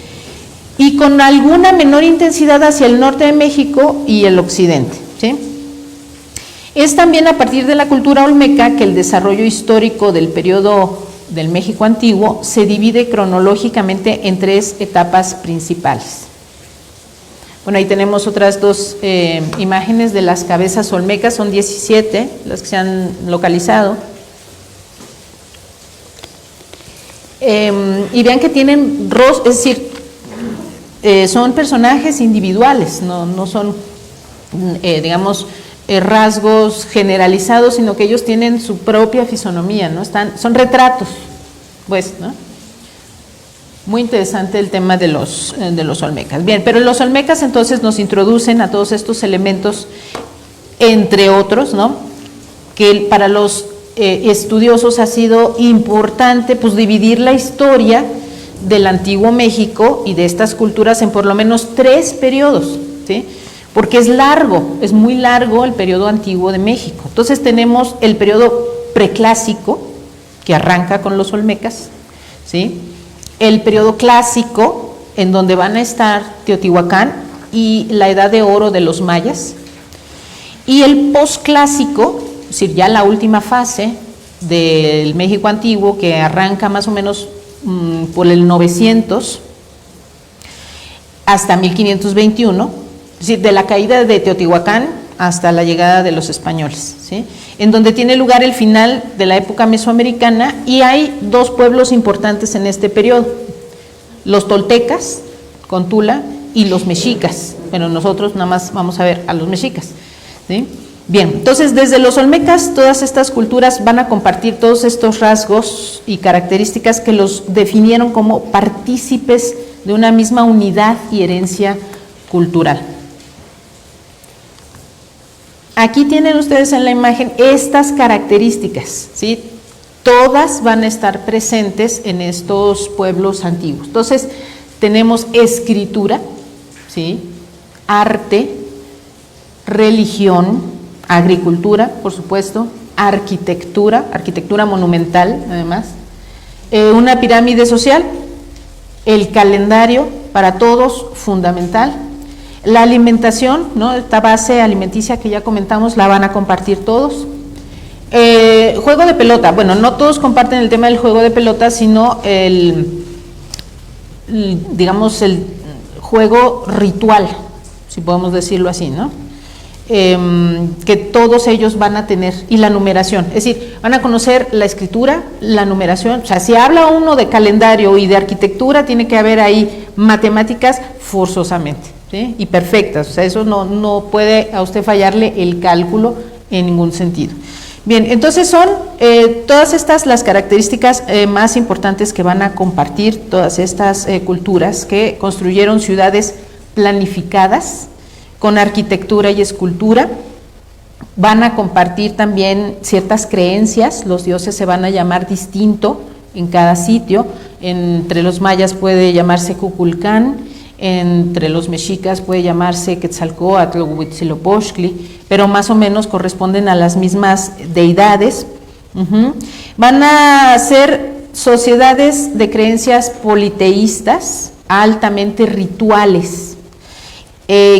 Speaker 1: y con alguna menor intensidad hacia el norte de México y el occidente, ¿sí? Es también a partir de la cultura olmeca que el desarrollo histórico del periodo del México antiguo se divide cronológicamente en 3 etapas principales. Bueno, ahí tenemos otras 2 imágenes de las cabezas olmecas, son 17 las que se han localizado. Y vean que tienen rostros, es decir, son personajes individuales, no son, digamos, rasgos generalizados, sino que ellos tienen su propia fisonomía, ¿no? Son retratos, pues, ¿no? Muy interesante el tema de los olmecas. Bien, pero los olmecas entonces nos introducen a todos estos elementos, entre otros, ¿no?, que para los estudiosos ha sido importante, pues, dividir la historia del antiguo México y de estas culturas en por lo menos 3 periodos, ¿sí?, porque es largo, es muy largo el periodo antiguo de México. Entonces tenemos el periodo preclásico, que arranca con los olmecas, ¿sí?, el periodo clásico, en donde van a estar Teotihuacán y la edad de oro de los mayas, y el posclásico, es decir, ya la última fase del México antiguo, que arranca más o menos por el 900 hasta 1521, es decir, de la caída de Teotihuacán hasta la llegada de los españoles, ¿sí?, en donde tiene lugar el final de la época mesoamericana, y hay 2 pueblos importantes en este periodo: los toltecas, con Tula, y los mexicas. Bueno, nosotros nada más vamos a ver a los mexicas, ¿sí? Bien, entonces desde los olmecas todas estas culturas van a compartir todos estos rasgos y características que los definieron como partícipes de una misma unidad y herencia cultural. Aquí tienen ustedes en la imagen estas características, ¿sí? Todas van a estar presentes en estos pueblos antiguos. Entonces, tenemos escritura, ¿sí?, arte, religión, agricultura, por supuesto, arquitectura monumental, además, una pirámide social, el calendario para todos, fundamental. La alimentación, ¿no?, esta base alimenticia que ya comentamos, la van a compartir todos. Juego de pelota, bueno, no todos comparten el tema del juego de pelota, sino digamos, el juego ritual, si podemos decirlo así, ¿no?, que todos ellos van a tener, y la numeración, es decir, van a conocer la escritura, la numeración. O sea, si habla uno de calendario y de arquitectura, tiene que haber ahí matemáticas forzosamente, ¿sí?, y perfectas. O sea, eso no puede a usted fallarle el cálculo en ningún sentido. Bien, entonces son todas estas las características más importantes que van a compartir todas estas culturas que construyeron ciudades planificadas con arquitectura y escultura. Van a compartir también ciertas creencias, los dioses se van a llamar distinto en cada sitio. Entre los mayas puede llamarse Cuculcán, entre los mexicas puede llamarse Quetzalcóatl o Huitzilopochtli, pero más o menos corresponden a las mismas deidades. Van a ser sociedades de creencias politeístas, altamente rituales.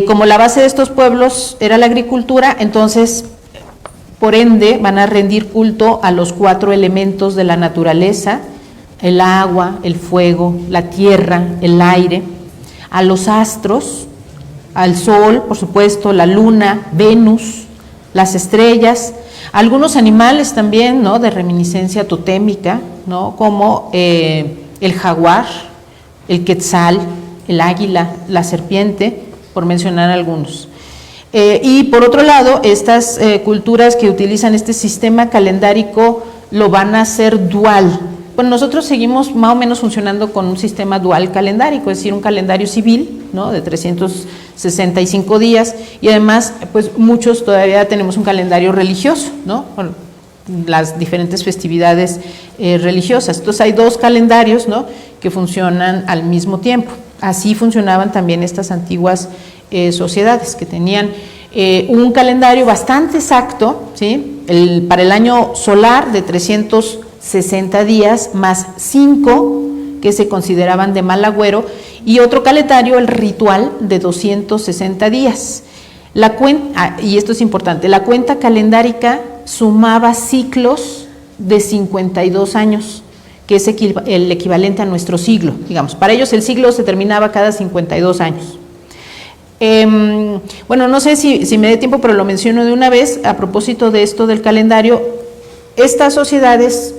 Speaker 1: Como la base de estos pueblos era la agricultura, entonces, por ende, van a rendir culto a los 4 elementos de la naturaleza: el agua, el fuego, la tierra, el aire, a los astros, al sol, por supuesto, la luna, Venus, las estrellas, algunos animales también, ¿no?, de reminiscencia totémica, ¿no?, como el jaguar, el quetzal, el águila, la serpiente, por mencionar algunos. Y por otro lado, estas culturas que utilizan este sistema calendárico lo van a hacer dual. Bueno, nosotros seguimos más o menos funcionando con un sistema dual calendárico, es decir, un calendario civil, ¿no?, de 365 días, y además, pues muchos todavía tenemos un calendario religioso, ¿no?, las diferentes festividades religiosas. Entonces hay 2 calendarios, ¿no?, que funcionan al mismo tiempo. Así funcionaban también estas antiguas sociedades, que tenían un calendario bastante exacto, ¿sí?, para el año solar de 360 días más 5 que se consideraban de mal agüero, y otro calendario, el ritual, de 260 días. La cuenta, y esto es importante, la cuenta calendárica sumaba ciclos de 52 años, que es el equivalente a nuestro siglo, digamos. Para ellos el siglo se terminaba cada 52 años. Bueno, no sé si me dé tiempo, pero lo menciono de una vez, a propósito de esto del calendario. Estas sociedades,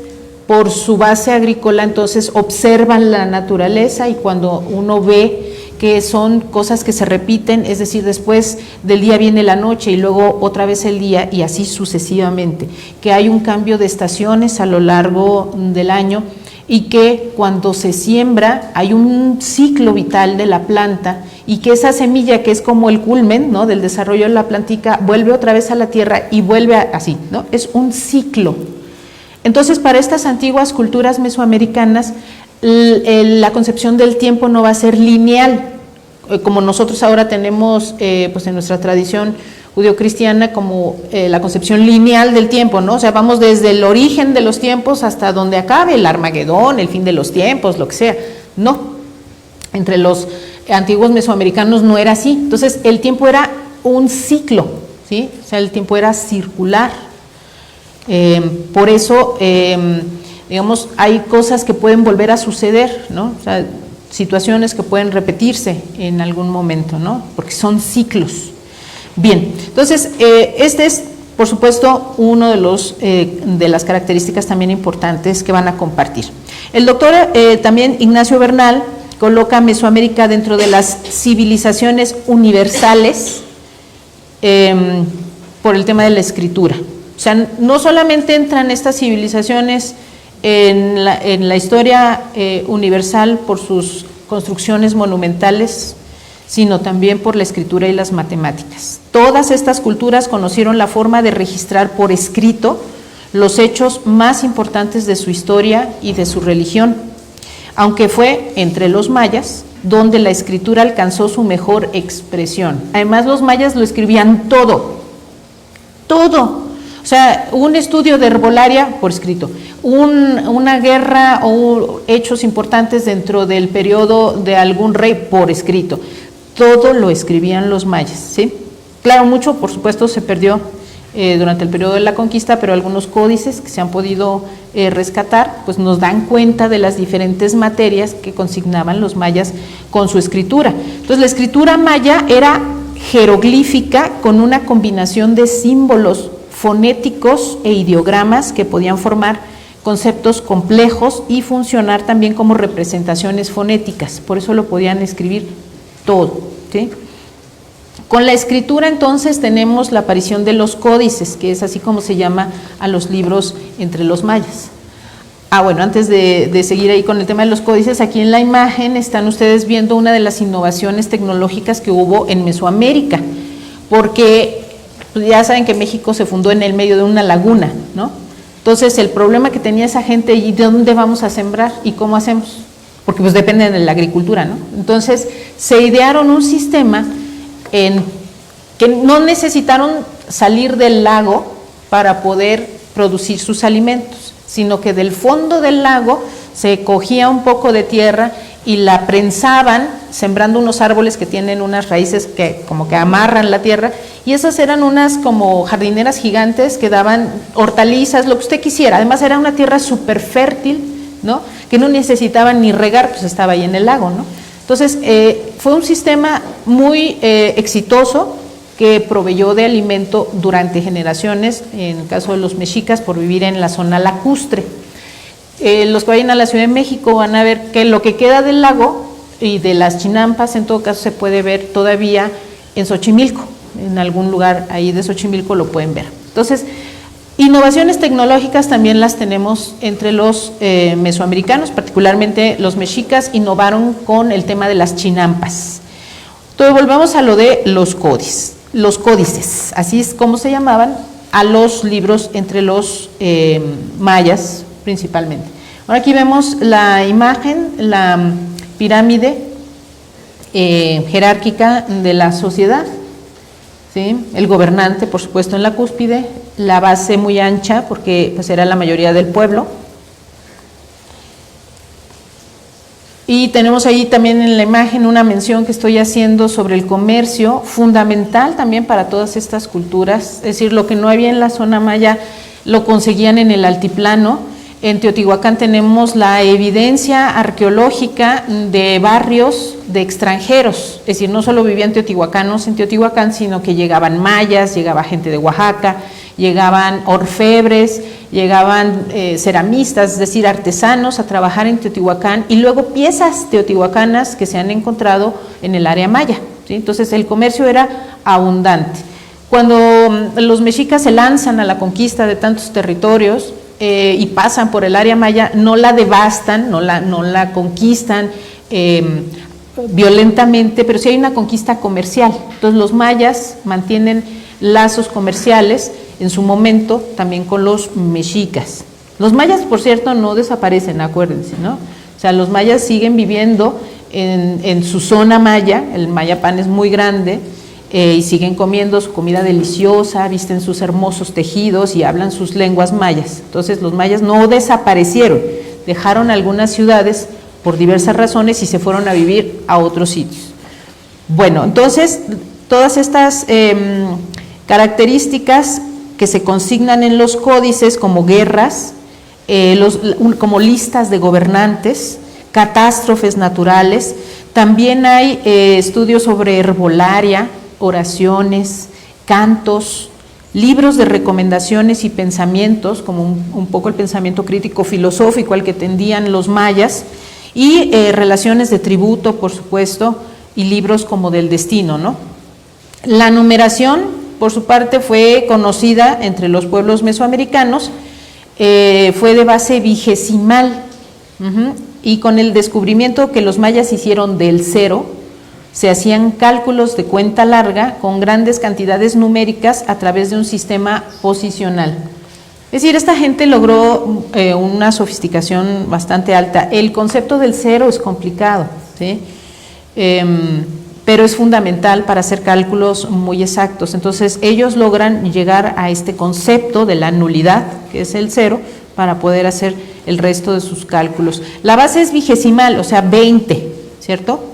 Speaker 1: por su base agrícola, entonces observan la naturaleza, y cuando uno ve que son cosas que se repiten, es decir, después del día viene la noche y luego otra vez el día, y así sucesivamente, que hay un cambio de estaciones a lo largo del año, y que cuando se siembra hay un ciclo vital de la planta, y que esa semilla, que es como el culmen, ¿no?, del desarrollo de la plantica, vuelve otra vez a la tierra y vuelve así, ¿no? Es un ciclo. Entonces, para estas antiguas culturas mesoamericanas, la concepción del tiempo no va a ser lineal, como nosotros ahora tenemos pues en nuestra tradición judeocristiana como la concepción lineal del tiempo, ¿no? O sea, vamos desde el origen de los tiempos hasta donde acabe el Armagedón, el fin de los tiempos, lo que sea. No, entre los antiguos mesoamericanos no era así. Entonces, el tiempo era un ciclo, ¿sí? O sea, el tiempo era circular. Por eso, digamos, hay cosas que pueden volver a suceder, ¿no? O sea, situaciones que pueden repetirse en algún momento, ¿no? Porque son ciclos. Bien, entonces, este es, por supuesto, uno de las características también importantes que van a compartir. El doctor también Ignacio Bernal coloca a Mesoamérica dentro de las civilizaciones universales por el tema de la escritura. O sea, no solamente entran estas civilizaciones en la historia universal por sus construcciones monumentales, sino también por la escritura y las matemáticas. Todas estas culturas conocieron la forma de registrar por escrito los hechos más importantes de su historia y de su religión, aunque fue entre los mayas donde la escritura alcanzó su mejor expresión. Además, los mayas lo escribían todo. O sea, un estudio de herbolaria por escrito, una guerra o hechos importantes dentro del periodo de algún rey por escrito. Todo lo escribían los mayas, ¿sí? Claro, mucho, por supuesto, se perdió durante el periodo de la conquista, pero algunos códices que se han podido rescatar, pues nos dan cuenta de las diferentes materias que consignaban los mayas con su escritura. Entonces, la escritura maya era jeroglífica con una combinación de símbolos fonéticos e ideogramas que podían formar conceptos complejos y funcionar también como representaciones fonéticas, por eso lo podían escribir todo, ¿sí? Con la escritura entonces tenemos la aparición de los códices, que es así como se llama a los libros entre los mayas. Bueno, antes de seguir ahí con el tema de los códices, aquí en la imagen están ustedes viendo una de las innovaciones tecnológicas que hubo en Mesoamérica, porque pues ya saben que México se fundó en el medio de una laguna, ¿no? Entonces el problema que tenía esa gente, ¿y de dónde vamos a sembrar? ¿Y cómo hacemos? Porque pues depende de la agricultura, ¿no? Entonces se idearon un sistema que no necesitaron salir del lago para poder producir sus alimentos, sino que del fondo del lago se cogía un poco de tierra y la prensaban sembrando unos árboles que tienen unas raíces que como que amarran la tierra, y esas eran unas como jardineras gigantes que daban hortalizas, lo que usted quisiera. Además era una tierra súper fértil, ¿no? Que no necesitaban ni regar, pues estaba ahí en el lago, ¿no? Entonces fue un sistema muy exitoso que proveyó de alimento durante generaciones, en el caso de los mexicas, por vivir en la zona lacustre. Los que vayan a la Ciudad de México van a ver que lo que queda del lago y de las chinampas, en todo caso, se puede ver todavía en Xochimilco, en algún lugar ahí de Xochimilco lo pueden ver. Entonces, innovaciones tecnológicas también las tenemos entre los mesoamericanos, particularmente los mexicas innovaron con el tema de las chinampas. Entonces, volvamos a lo de los códices, así es como se llamaban a los libros entre los mayas principalmente. Ahora aquí vemos la imagen, la pirámide jerárquica de la sociedad, ¿sí? El gobernante, por supuesto, en la cúspide, la base muy ancha porque pues era la mayoría del pueblo. Y tenemos ahí también en la imagen una mención que estoy haciendo sobre el comercio, fundamental también para todas estas culturas, es decir, lo que no había en la zona maya lo conseguían en el altiplano. En Teotihuacán tenemos la evidencia arqueológica de barrios de extranjeros, es decir, no solo vivían teotihuacanos en Teotihuacán, sino que llegaban mayas, llegaba gente de Oaxaca, llegaban orfebres, llegaban ceramistas, es decir, artesanos a trabajar en Teotihuacán, y luego piezas teotihuacanas que se han encontrado en el área maya, ¿sí? Entonces el comercio era abundante. Cuando los mexicas se lanzan a la conquista de tantos territorios y pasan por el área maya, no la devastan, no la conquistan violentamente, pero sí hay una conquista comercial. Entonces los mayas mantienen lazos comerciales en su momento también con los mexicas. Los mayas, por cierto, no desaparecen, acuérdense, ¿no? O sea, los mayas siguen viviendo en su zona maya, el Mayapán es muy grande, y siguen comiendo su comida deliciosa, visten sus hermosos tejidos y hablan sus lenguas mayas. Entonces los mayas no desaparecieron, dejaron algunas ciudades por diversas razones y se fueron a vivir a otros sitios. Bueno, entonces todas estas características que se consignan en los códices como guerras, como listas de gobernantes, catástrofes naturales, también hay estudios sobre herbolaria, oraciones, cantos, libros de recomendaciones y pensamientos, como un poco el pensamiento crítico filosófico al que tendían los mayas, y relaciones de tributo, por supuesto, y libros como del destino, ¿no? La numeración, por su parte, fue conocida entre los pueblos mesoamericanos, fue de base vigesimal, y con el descubrimiento que los mayas hicieron del cero, se hacían cálculos de cuenta larga con grandes cantidades numéricas a través de un sistema posicional. Es decir, esta gente logró una sofisticación bastante alta. El concepto del cero es complicado, ¿sí? Pero es fundamental para hacer cálculos muy exactos. Entonces ellos logran llegar a este concepto de la nulidad, que es el cero, para poder hacer el resto de sus cálculos. La base es vigesimal, o sea 20, ¿cierto?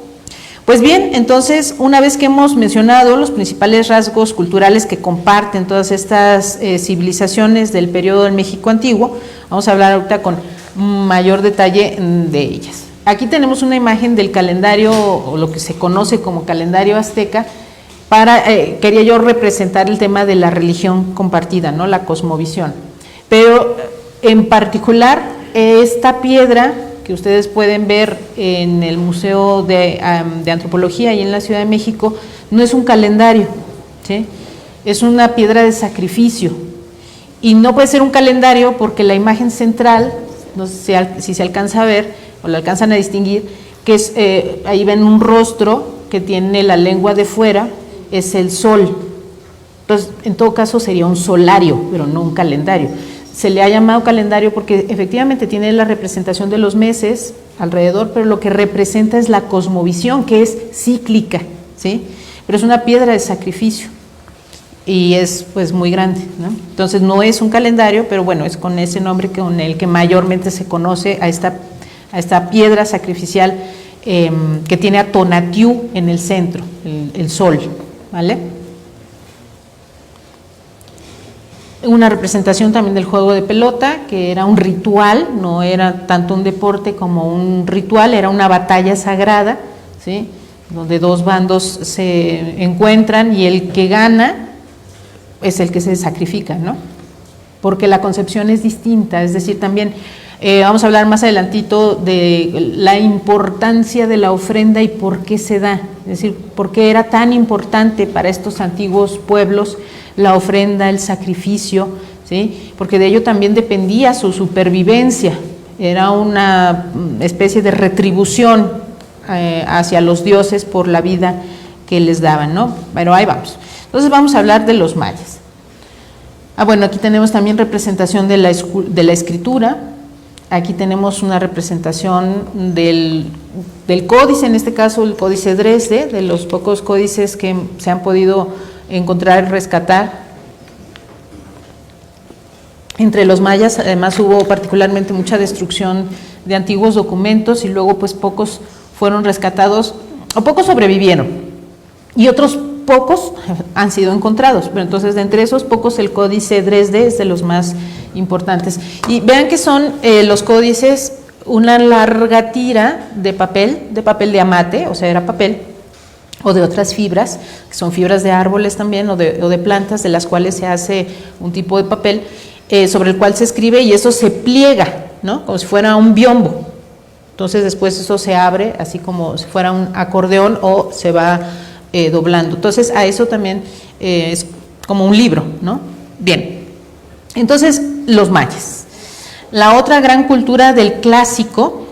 Speaker 1: Pues bien, entonces, una vez que hemos mencionado los principales rasgos culturales que comparten todas estas civilizaciones del periodo del México antiguo, vamos a hablar ahorita con mayor detalle de ellas. Aquí tenemos una imagen del calendario, o lo que se conoce como calendario azteca, quería yo representar el tema de la religión compartida, ¿no? La cosmovisión. Pero en particular, esta piedra que ustedes pueden ver en el Museo de Antropología y en la Ciudad de México, no es un calendario, ¿sí? Es una piedra de sacrificio. Y no puede ser un calendario porque la imagen central, no sé si se alcanza a ver o lo alcanzan a distinguir, que es, ahí ven un rostro que tiene la lengua de fuera, es el sol. Entonces, en todo caso sería un solario, pero no un calendario. Se le ha llamado calendario porque efectivamente tiene la representación de los meses alrededor, pero lo que representa es la cosmovisión, que es cíclica, ¿sí? Pero es una piedra de sacrificio y es pues muy grande, ¿no? Entonces no es un calendario, pero bueno, es con ese nombre con el que mayormente se conoce a esta piedra sacrificial que tiene a Tonatiuh en el centro, el sol, ¿vale? Una representación también del juego de pelota, que era un ritual, no era tanto un deporte como un ritual, era una batalla sagrada, ¿sí? Donde dos bandos se encuentran y el que gana es el que se sacrifica, ¿no? Porque la concepción es distinta, es decir, también vamos a hablar más adelantito de la importancia de la ofrenda y por qué se da, es decir, por qué era tan importante para estos antiguos pueblos la ofrenda, el sacrificio, ¿sí? Porque de ello también dependía su supervivencia, era una especie de retribución hacia los dioses por la vida que les daban, ¿no? Pero ahí vamos. Entonces vamos a hablar de los mayas. Bueno, aquí tenemos también representación de la escritura. Aquí tenemos una representación del códice, en este caso el códice Dresde, de los pocos códices que se han podido encontrar y rescatar. Entre los mayas, además, hubo particularmente mucha destrucción de antiguos documentos y luego pues pocos fueron rescatados o pocos sobrevivieron y otros pocos han sido encontrados, pero entonces de entre esos pocos el códice Dresde es de los más importantes. Y vean que son los códices una larga tira de papel de amate, o sea, era papel, o de otras fibras, que son fibras de árboles también, o de plantas, de las cuales se hace un tipo de papel, sobre el cual se escribe y eso se pliega, ¿no? Como si fuera un biombo. Entonces después eso se abre, así como si fuera un acordeón o se va doblando. Entonces a eso también es como un libro, ¿no? Bien, entonces los mayas. La otra gran cultura del clásico,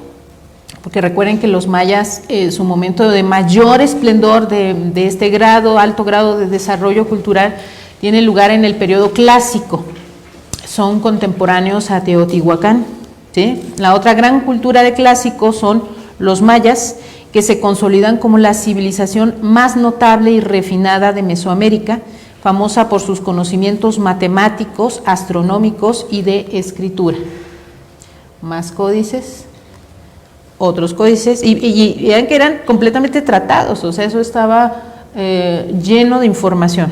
Speaker 1: porque recuerden que los mayas, su momento de mayor esplendor de este grado, alto grado de desarrollo cultural, tiene lugar en el periodo clásico. Son contemporáneos a Teotihuacán, ¿sí? La otra gran cultura de clásico son los mayas, que se consolidan como la civilización más notable y refinada de Mesoamérica, famosa por sus conocimientos matemáticos, astronómicos y de escritura. Más códices, otros códices, y vean que eran completamente tratados, o sea, eso estaba lleno de información.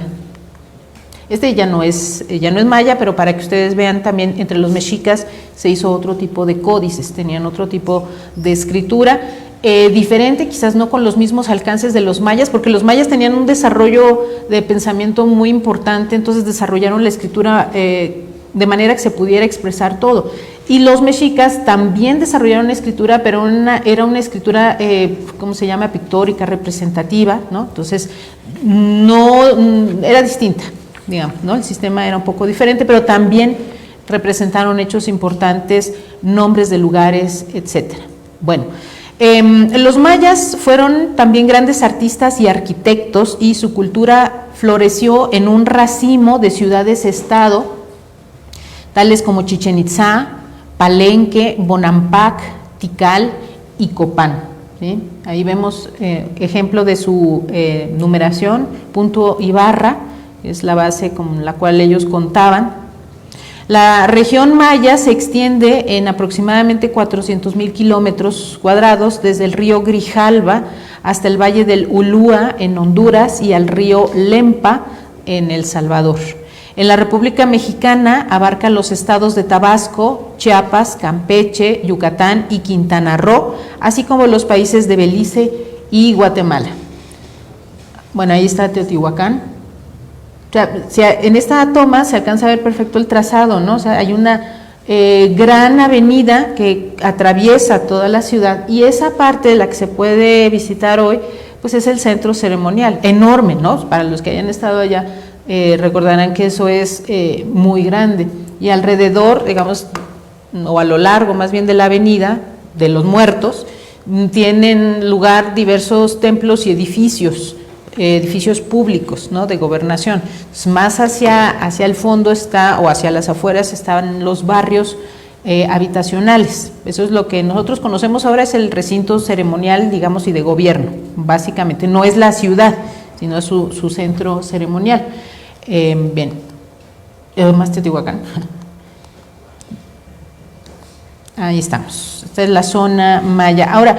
Speaker 1: Este ya no es maya, pero para que ustedes vean también entre los mexicas se hizo otro tipo de códices, tenían otro tipo de escritura, diferente, quizás no con los mismos alcances de los mayas, porque los mayas tenían un desarrollo de pensamiento muy importante, entonces desarrollaron la escritura de manera que se pudiera expresar todo. Y los mexicas también desarrollaron escritura, pero era una escritura, ¿cómo se llama?, pictórica, representativa, ¿no? Entonces, no, era distinta, digamos, ¿no? El sistema era un poco diferente, pero también representaron hechos importantes, nombres de lugares, etcétera. Bueno, los mayas fueron también grandes artistas y arquitectos y su cultura floreció en un racimo de ciudades-estado, tales como Chichén Itzá, Palenque, Bonampak, Tikal y Copán, ¿sí? Ahí vemos ejemplo de su numeración, punto y barra, es la base con la cual ellos contaban. La región maya se extiende en aproximadamente 400,000 kilómetros cuadrados desde el río Grijalva hasta el valle del Ulúa en Honduras y al río Lempa en El Salvador. En la República Mexicana abarca los estados de Tabasco, Chiapas, Campeche, Yucatán y Quintana Roo, así como los países de Belice y Guatemala. Bueno, ahí está Teotihuacán. O sea, en esta toma se alcanza a ver perfecto el trazado, ¿no? O sea, hay una gran avenida que atraviesa toda la ciudad y esa parte de la que se puede visitar hoy, pues es el centro ceremonial, enorme, ¿no? Para los que hayan estado allá, recordarán que eso es muy grande y alrededor, digamos, o a lo largo más bien de la avenida de los muertos, tienen lugar diversos templos y edificios públicos, ¿no?, de gobernación. Entonces, más hacia el fondo está, o hacia las afueras estaban los barrios habitacionales. Eso es lo que nosotros conocemos ahora, es el recinto ceremonial, digamos, y de gobierno, básicamente. No es la ciudad, sino es su centro ceremonial. Bien, más Teotihuacán. Ahí estamos. Esta es la zona maya. Ahora,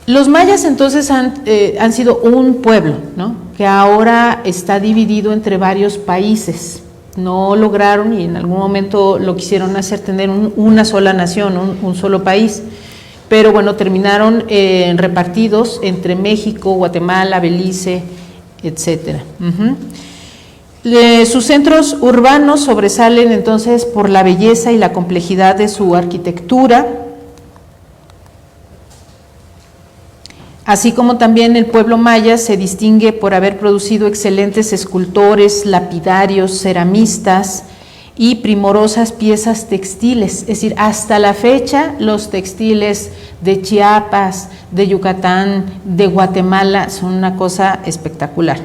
Speaker 1: los mayas entonces han sido un pueblo, ¿no?, que ahora está dividido entre varios países. No lograron, y en algún momento lo quisieron hacer, tener una sola nación, un solo país, pero bueno, terminaron repartidos entre México, Guatemala, Belice, etcétera. Sus centros urbanos sobresalen entonces por la belleza y la complejidad de su arquitectura, así como también el pueblo maya se distingue por haber producido excelentes escultores, lapidarios, ceramistas y primorosas piezas textiles. Es decir, hasta la fecha los textiles de Chiapas, de Yucatán, de Guatemala son una cosa espectacular.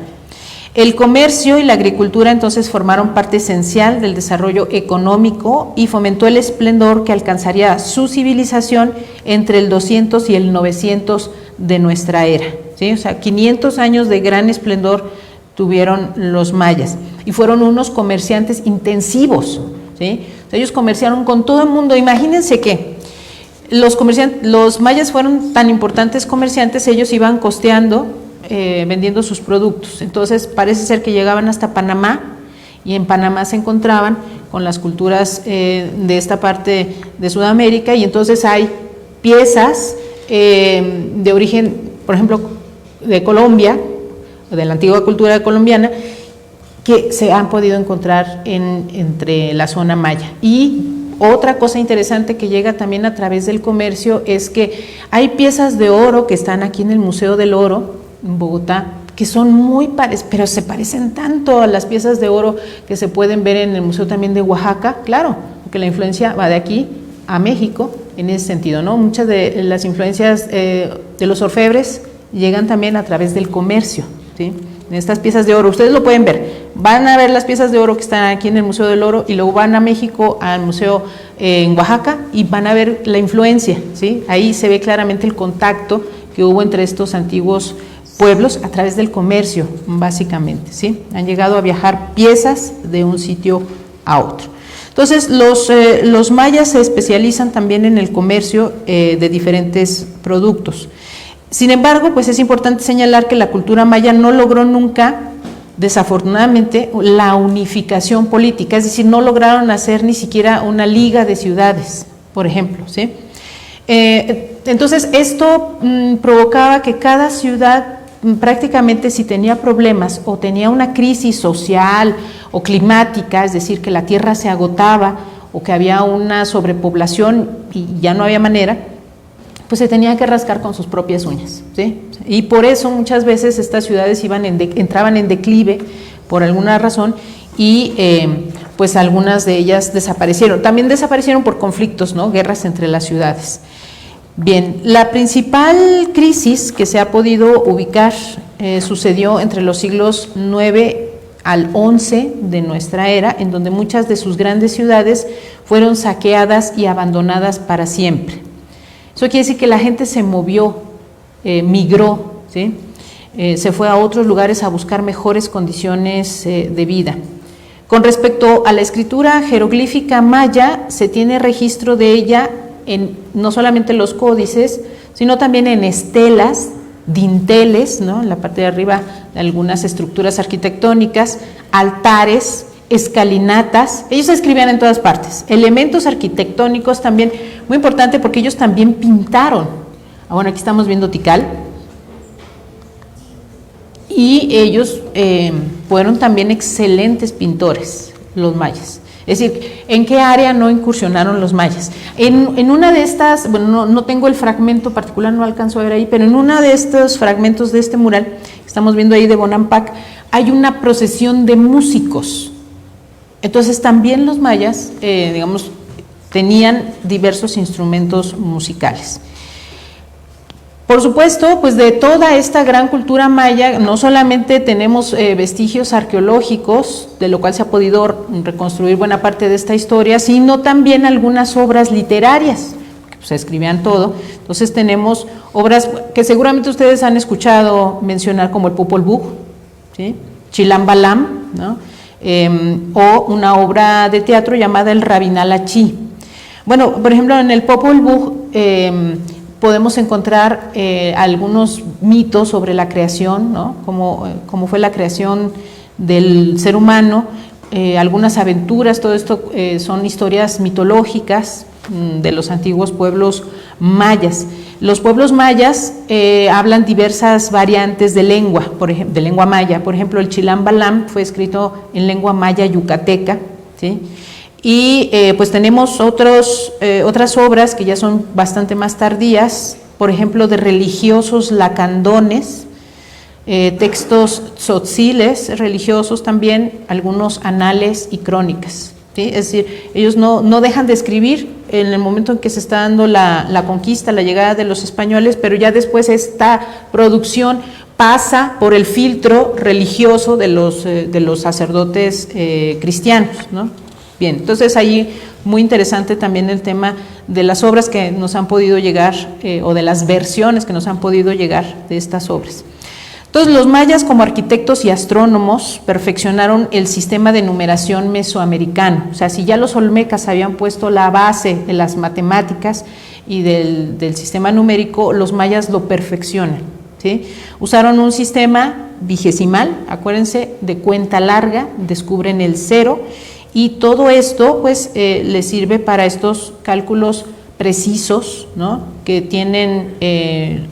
Speaker 1: El comercio y la agricultura entonces formaron parte esencial del desarrollo económico y fomentó el esplendor que alcanzaría su civilización entre el 200 y el 900 de nuestra era, ¿sí? O sea, 500 años de gran esplendor tuvieron los mayas y fueron unos comerciantes intensivos, ¿sí? O sea, ellos comerciaron con todo el mundo. Imagínense que los mayas fueron tan importantes comerciantes, ellos iban costeando, vendiendo sus productos. Entonces parece ser que llegaban hasta Panamá y en Panamá se encontraban con las culturas de esta parte de Sudamérica, y entonces hay piezas de origen, por ejemplo, de Colombia, de la antigua cultura colombiana, que se han podido encontrar entre la zona maya. Y otra cosa interesante que llega también a través del comercio es que hay piezas de oro que están aquí en el Museo del Oro en Bogotá, que son muy pero se parecen tanto a las piezas de oro que se pueden ver en el Museo también de Oaxaca, claro, porque la influencia va de aquí a México en ese sentido, ¿no? Muchas de las influencias de los orfebres llegan también a través del comercio, ¿sí? En estas piezas de oro, ustedes lo pueden ver, van a ver las piezas de oro que están aquí en el Museo del Oro y luego van a México, al museo en Oaxaca, y van a ver la influencia, ¿sí? Ahí se ve claramente el contacto que hubo entre estos antiguos pueblos a través del comercio, básicamente, ¿sí? Han llegado a viajar piezas de un sitio a otro. Entonces, los mayas se especializan también en el comercio de diferentes productos. Sin embargo, pues es importante señalar que la cultura maya no logró nunca, desafortunadamente, la unificación política, es decir, no lograron hacer ni siquiera una liga de ciudades, por ejemplo, ¿sí? Entonces, esto provocaba que cada ciudad prácticamente, si tenía problemas o tenía una crisis social o climática, es decir, que la tierra se agotaba o que había una sobrepoblación y ya no había manera, pues se tenía que rascar con sus propias uñas, ¿sí? Y por eso muchas veces estas ciudades entraban en declive por alguna razón y pues algunas de ellas desaparecieron. También desaparecieron por conflictos, ¿no? Guerras entre las ciudades. Bien, la principal crisis que se ha podido ubicar sucedió entre los siglos 9 al 11 de nuestra era, en donde muchas de sus grandes ciudades fueron saqueadas y abandonadas para siempre. Eso quiere decir que la gente se movió, migró, ¿sí? Se fue a otros lugares a buscar mejores condiciones de vida. Con respecto a la escritura jeroglífica maya, se tiene registro de ella no solamente en los códices, sino también en estelas, dinteles, ¿no? En la parte de arriba de algunas estructuras arquitectónicas, altares, escalinatas. Ellos escribían en todas partes. Elementos arquitectónicos también, muy importante porque ellos también pintaron. Bueno, aquí estamos viendo Tikal. Y ellos fueron también excelentes pintores, los mayas. Es decir, ¿en qué área no incursionaron los mayas? En una de estas, bueno, no tengo el fragmento particular, no alcanzo a ver ahí, pero en uno de estos fragmentos de este mural que estamos viendo ahí de Bonampak, hay una procesión de músicos. Entonces también los mayas, digamos, tenían diversos instrumentos musicales. Por supuesto, pues de toda esta gran cultura maya, no solamente tenemos vestigios arqueológicos, de lo cual se ha podido reconstruir buena parte de esta historia, sino también algunas obras literarias, que pues, se escribían todo. Entonces tenemos obras que seguramente ustedes han escuchado mencionar, como el Popol Vuh, ¿sí? Chilam Balam, ¿no? O una obra de teatro llamada el Rabinal Achí. Bueno, por ejemplo, en el Popol Vuh podemos encontrar algunos mitos sobre la creación, ¿no? Cómo fue la creación del ser humano, algunas aventuras, todo esto son historias mitológicas de los antiguos pueblos mayas. Los pueblos mayas hablan diversas variantes de lengua, de lengua maya. Por ejemplo, el Chilam Balam fue escrito en lengua maya yucateca, ¿sí? Y pues tenemos otras obras que ya son bastante más tardías, por ejemplo, de religiosos lacandones, textos tzotziles religiosos también, algunos anales y crónicas, ¿sí? Es decir, ellos no dejan de escribir en el momento en que se está dando la conquista, la llegada de los españoles, pero ya después esta producción pasa por el filtro religioso de los sacerdotes cristianos, ¿no? Bien, entonces ahí muy interesante también el tema de las obras que nos han podido llegar o de las versiones que nos han podido llegar de estas obras. Entonces los mayas como arquitectos y astrónomos perfeccionaron el sistema de numeración mesoamericano, o sea, si ya los olmecas habían puesto la base de las matemáticas y del sistema numérico, los mayas lo perfeccionan, ¿sí? Usaron un sistema vigesimal, acuérdense, de cuenta larga, descubren el cero, y todo esto pues les sirve para estos cálculos precisos, ¿no? Que tienen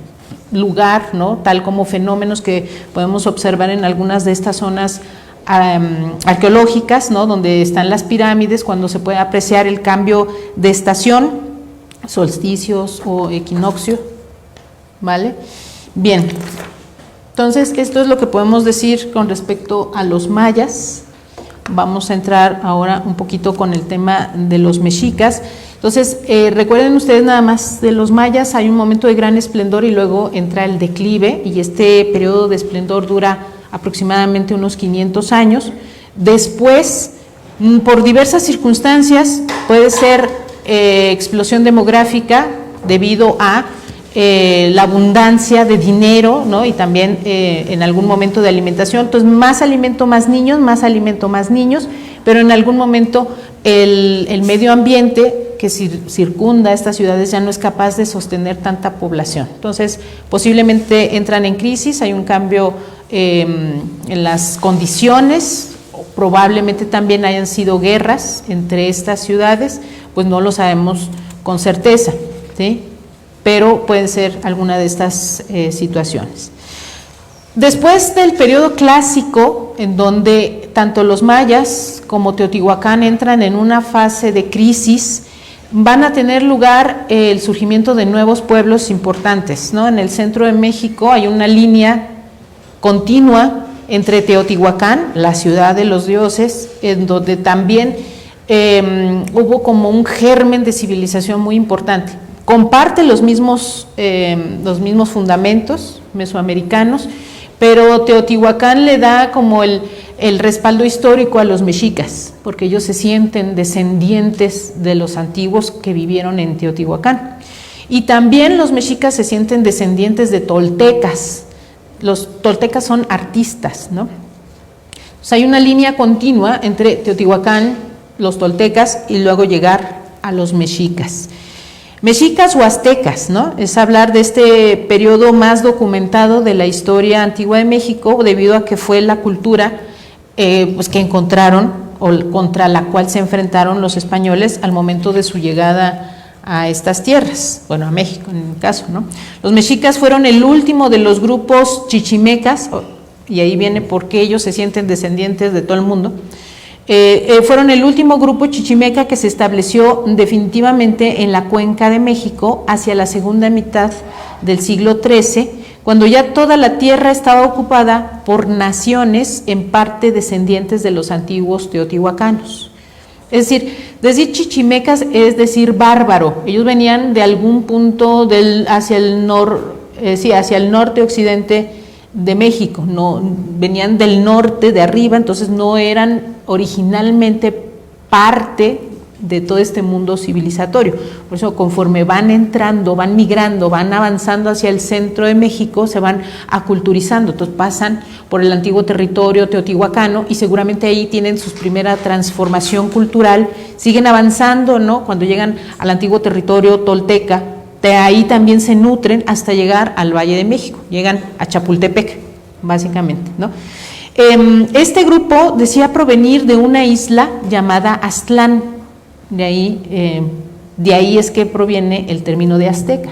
Speaker 1: lugar, ¿no? Tal como fenómenos que podemos observar en algunas de estas zonas arqueológicas, ¿no? Donde están las pirámides, cuando se puede apreciar el cambio de estación, solsticios o equinoccio, ¿vale? Bien, entonces esto es lo que podemos decir con respecto a los mayas. Vamos a entrar ahora un poquito con el tema de los mexicas. Entonces, recuerden ustedes nada más, de los mayas hay un momento de gran esplendor y luego entra el declive, y este periodo de esplendor dura aproximadamente unos 500 años. Después, por diversas circunstancias, puede ser explosión demográfica debido a la abundancia de dinero, ¿no? Y también en algún momento de alimentación. Entonces, más alimento, más niños, más alimento, más niños, pero en algún momento el medio ambiente que circunda estas ciudades ya no es capaz de sostener tanta población. Entonces, posiblemente entran en crisis, hay un cambio en las condiciones, probablemente también hayan sido guerras entre estas ciudades, pues no lo sabemos con certeza, ¿sí? Pero pueden ser alguna de estas situaciones. Después del periodo clásico, en donde tanto los mayas como Teotihuacán entran en una fase de crisis, van a tener lugar el surgimiento de nuevos pueblos importantes, ¿no? En el centro de México hay una línea continua entre Teotihuacán, la ciudad de los dioses, en donde también hubo como un germen de civilización muy importante. Comparte los mismos fundamentos mesoamericanos, pero Teotihuacán le da como el respaldo histórico a los mexicas, porque ellos se sienten descendientes de los antiguos que vivieron en Teotihuacán. Y también los mexicas se sienten descendientes de toltecas. Los toltecas son artistas, ¿no? O sea, hay una línea continua entre Teotihuacán, los toltecas y luego llegar a los mexicas. Mexicas o aztecas, ¿no? Es hablar de este periodo más documentado de la historia antigua de México, debido a que fue la cultura pues que encontraron o contra la cual se enfrentaron los españoles al momento de su llegada a estas tierras, bueno, a México en el caso, ¿no? Los mexicas fueron el último de los grupos chichimecas, y ahí viene por qué ellos se sienten descendientes de todo el mundo. Fueron el último grupo chichimeca que se estableció definitivamente en la cuenca de México hacia la segunda mitad del siglo XIII, cuando ya toda la tierra estaba ocupada por naciones en parte descendientes de los antiguos teotihuacanos. Es decir chichimecas es decir bárbaro. Ellos venían de algún punto hacia el norte occidente de México, no venían del norte, de arriba, entonces no eran originalmente parte de todo este mundo civilizatorio. Por eso, conforme van entrando, van migrando, van avanzando hacia el centro de México, se van aculturizando. Entonces pasan por el antiguo territorio teotihuacano y seguramente ahí tienen su primera transformación cultural, siguen avanzando, ¿no? Cuando llegan al antiguo territorio tolteca, de ahí también se nutren hasta llegar al Valle de México, llegan a Chapultepec, básicamente, ¿no? Este grupo decía provenir de una isla llamada Aztlán, de ahí es que proviene el término de azteca.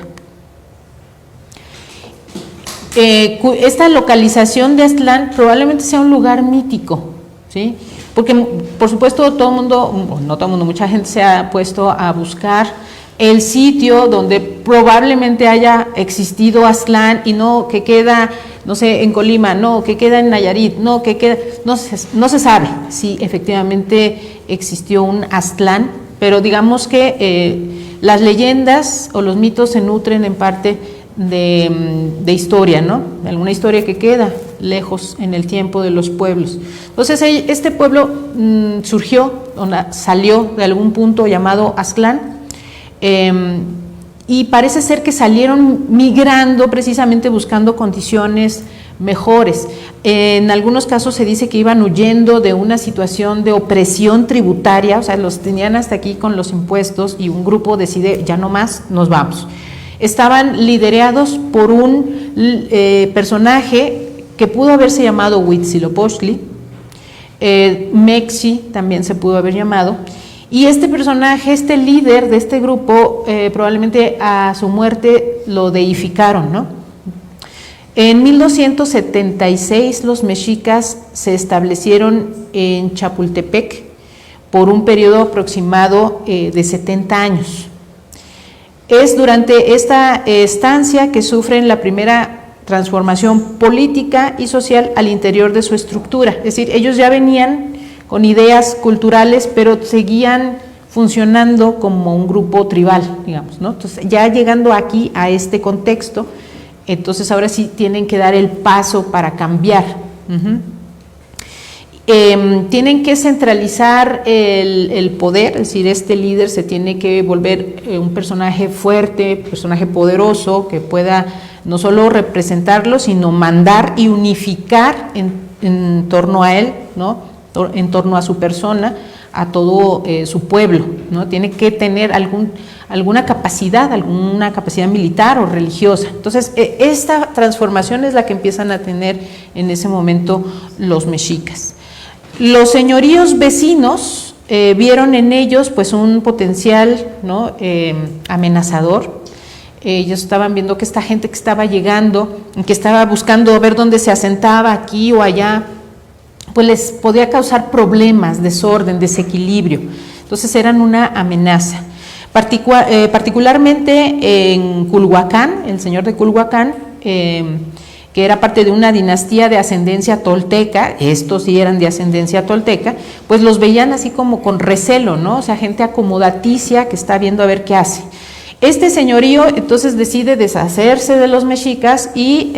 Speaker 1: Esta localización de Aztlán probablemente sea un lugar mítico, ¿sí? Porque, por supuesto, todo el mundo, no todo el mundo, mucha gente se ha puesto a buscar el sitio donde probablemente haya existido Aztlán y no que queda, no sé, en Colima, no, que queda en Nayarit, no, que queda, no se sabe si efectivamente existió un Aztlán, pero digamos que las leyendas o los mitos se nutren en parte de historia, ¿no? Alguna historia que queda lejos en el tiempo de los pueblos. Entonces este pueblo salió de algún punto llamado Aztlán, y parece ser que salieron migrando precisamente buscando condiciones mejores. En algunos casos se dice que iban huyendo de una situación de opresión tributaria, o sea, los tenían hasta aquí con los impuestos y un grupo decide, ya no más, nos vamos. Estaban liderados por un personaje que pudo haberse llamado Huitzilopochtli, Mexi también se pudo haber llamado, y este personaje, este líder de este grupo, probablemente a su muerte lo deificaron, ¿no? En 1276 los mexicas se establecieron en Chapultepec por un periodo aproximado de 70 años. Es durante esta estancia que sufren la primera transformación política y social al interior de su estructura. Es decir, ellos ya venían con ideas culturales, pero seguían funcionando como un grupo tribal, digamos, ¿no? Entonces, ya llegando aquí a este contexto, entonces ahora sí tienen que dar el paso para cambiar. Tienen que centralizar el poder, es decir, este líder se tiene que volver un personaje fuerte, personaje poderoso, que pueda no solo representarlo, sino mandar y unificar en torno a él, ¿no? En torno a su persona, a todo su pueblo, ¿no? Tiene que tener alguna capacidad militar o religiosa. Entonces, esta transformación es la que empiezan a tener en ese momento los mexicas. Los señoríos vecinos vieron en ellos pues un potencial, ¿no? Amenazador. Ellos estaban viendo que esta gente que estaba llegando, que estaba buscando ver dónde se asentaba, aquí o allá, pues les podía causar problemas, desorden, desequilibrio. Entonces eran una amenaza. Particularmente en Culhuacán, el señor de Culhuacán, que era parte de una dinastía de ascendencia tolteca, estos sí eran de ascendencia tolteca, pues los veían así como con recelo, ¿no? O sea, gente acomodaticia que está viendo a ver qué hace. Este señorío entonces decide deshacerse de los mexicas y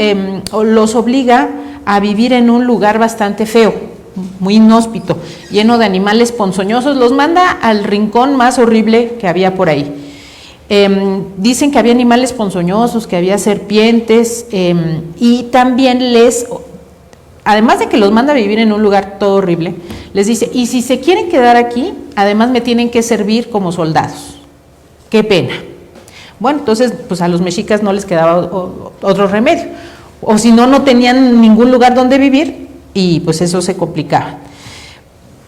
Speaker 1: los obliga a vivir en un lugar bastante feo, muy inhóspito, lleno de animales ponzoñosos, los manda al rincón más horrible que había por ahí. Dicen que había animales ponzoñosos, que había serpientes, y también además de que los manda a vivir en un lugar todo horrible, les dice, y si se quieren quedar aquí, además me tienen que servir como soldados. Qué pena. Bueno, entonces pues a los mexicas no les quedaba otro remedio, o si no, no tenían ningún lugar donde vivir y pues eso se complicaba.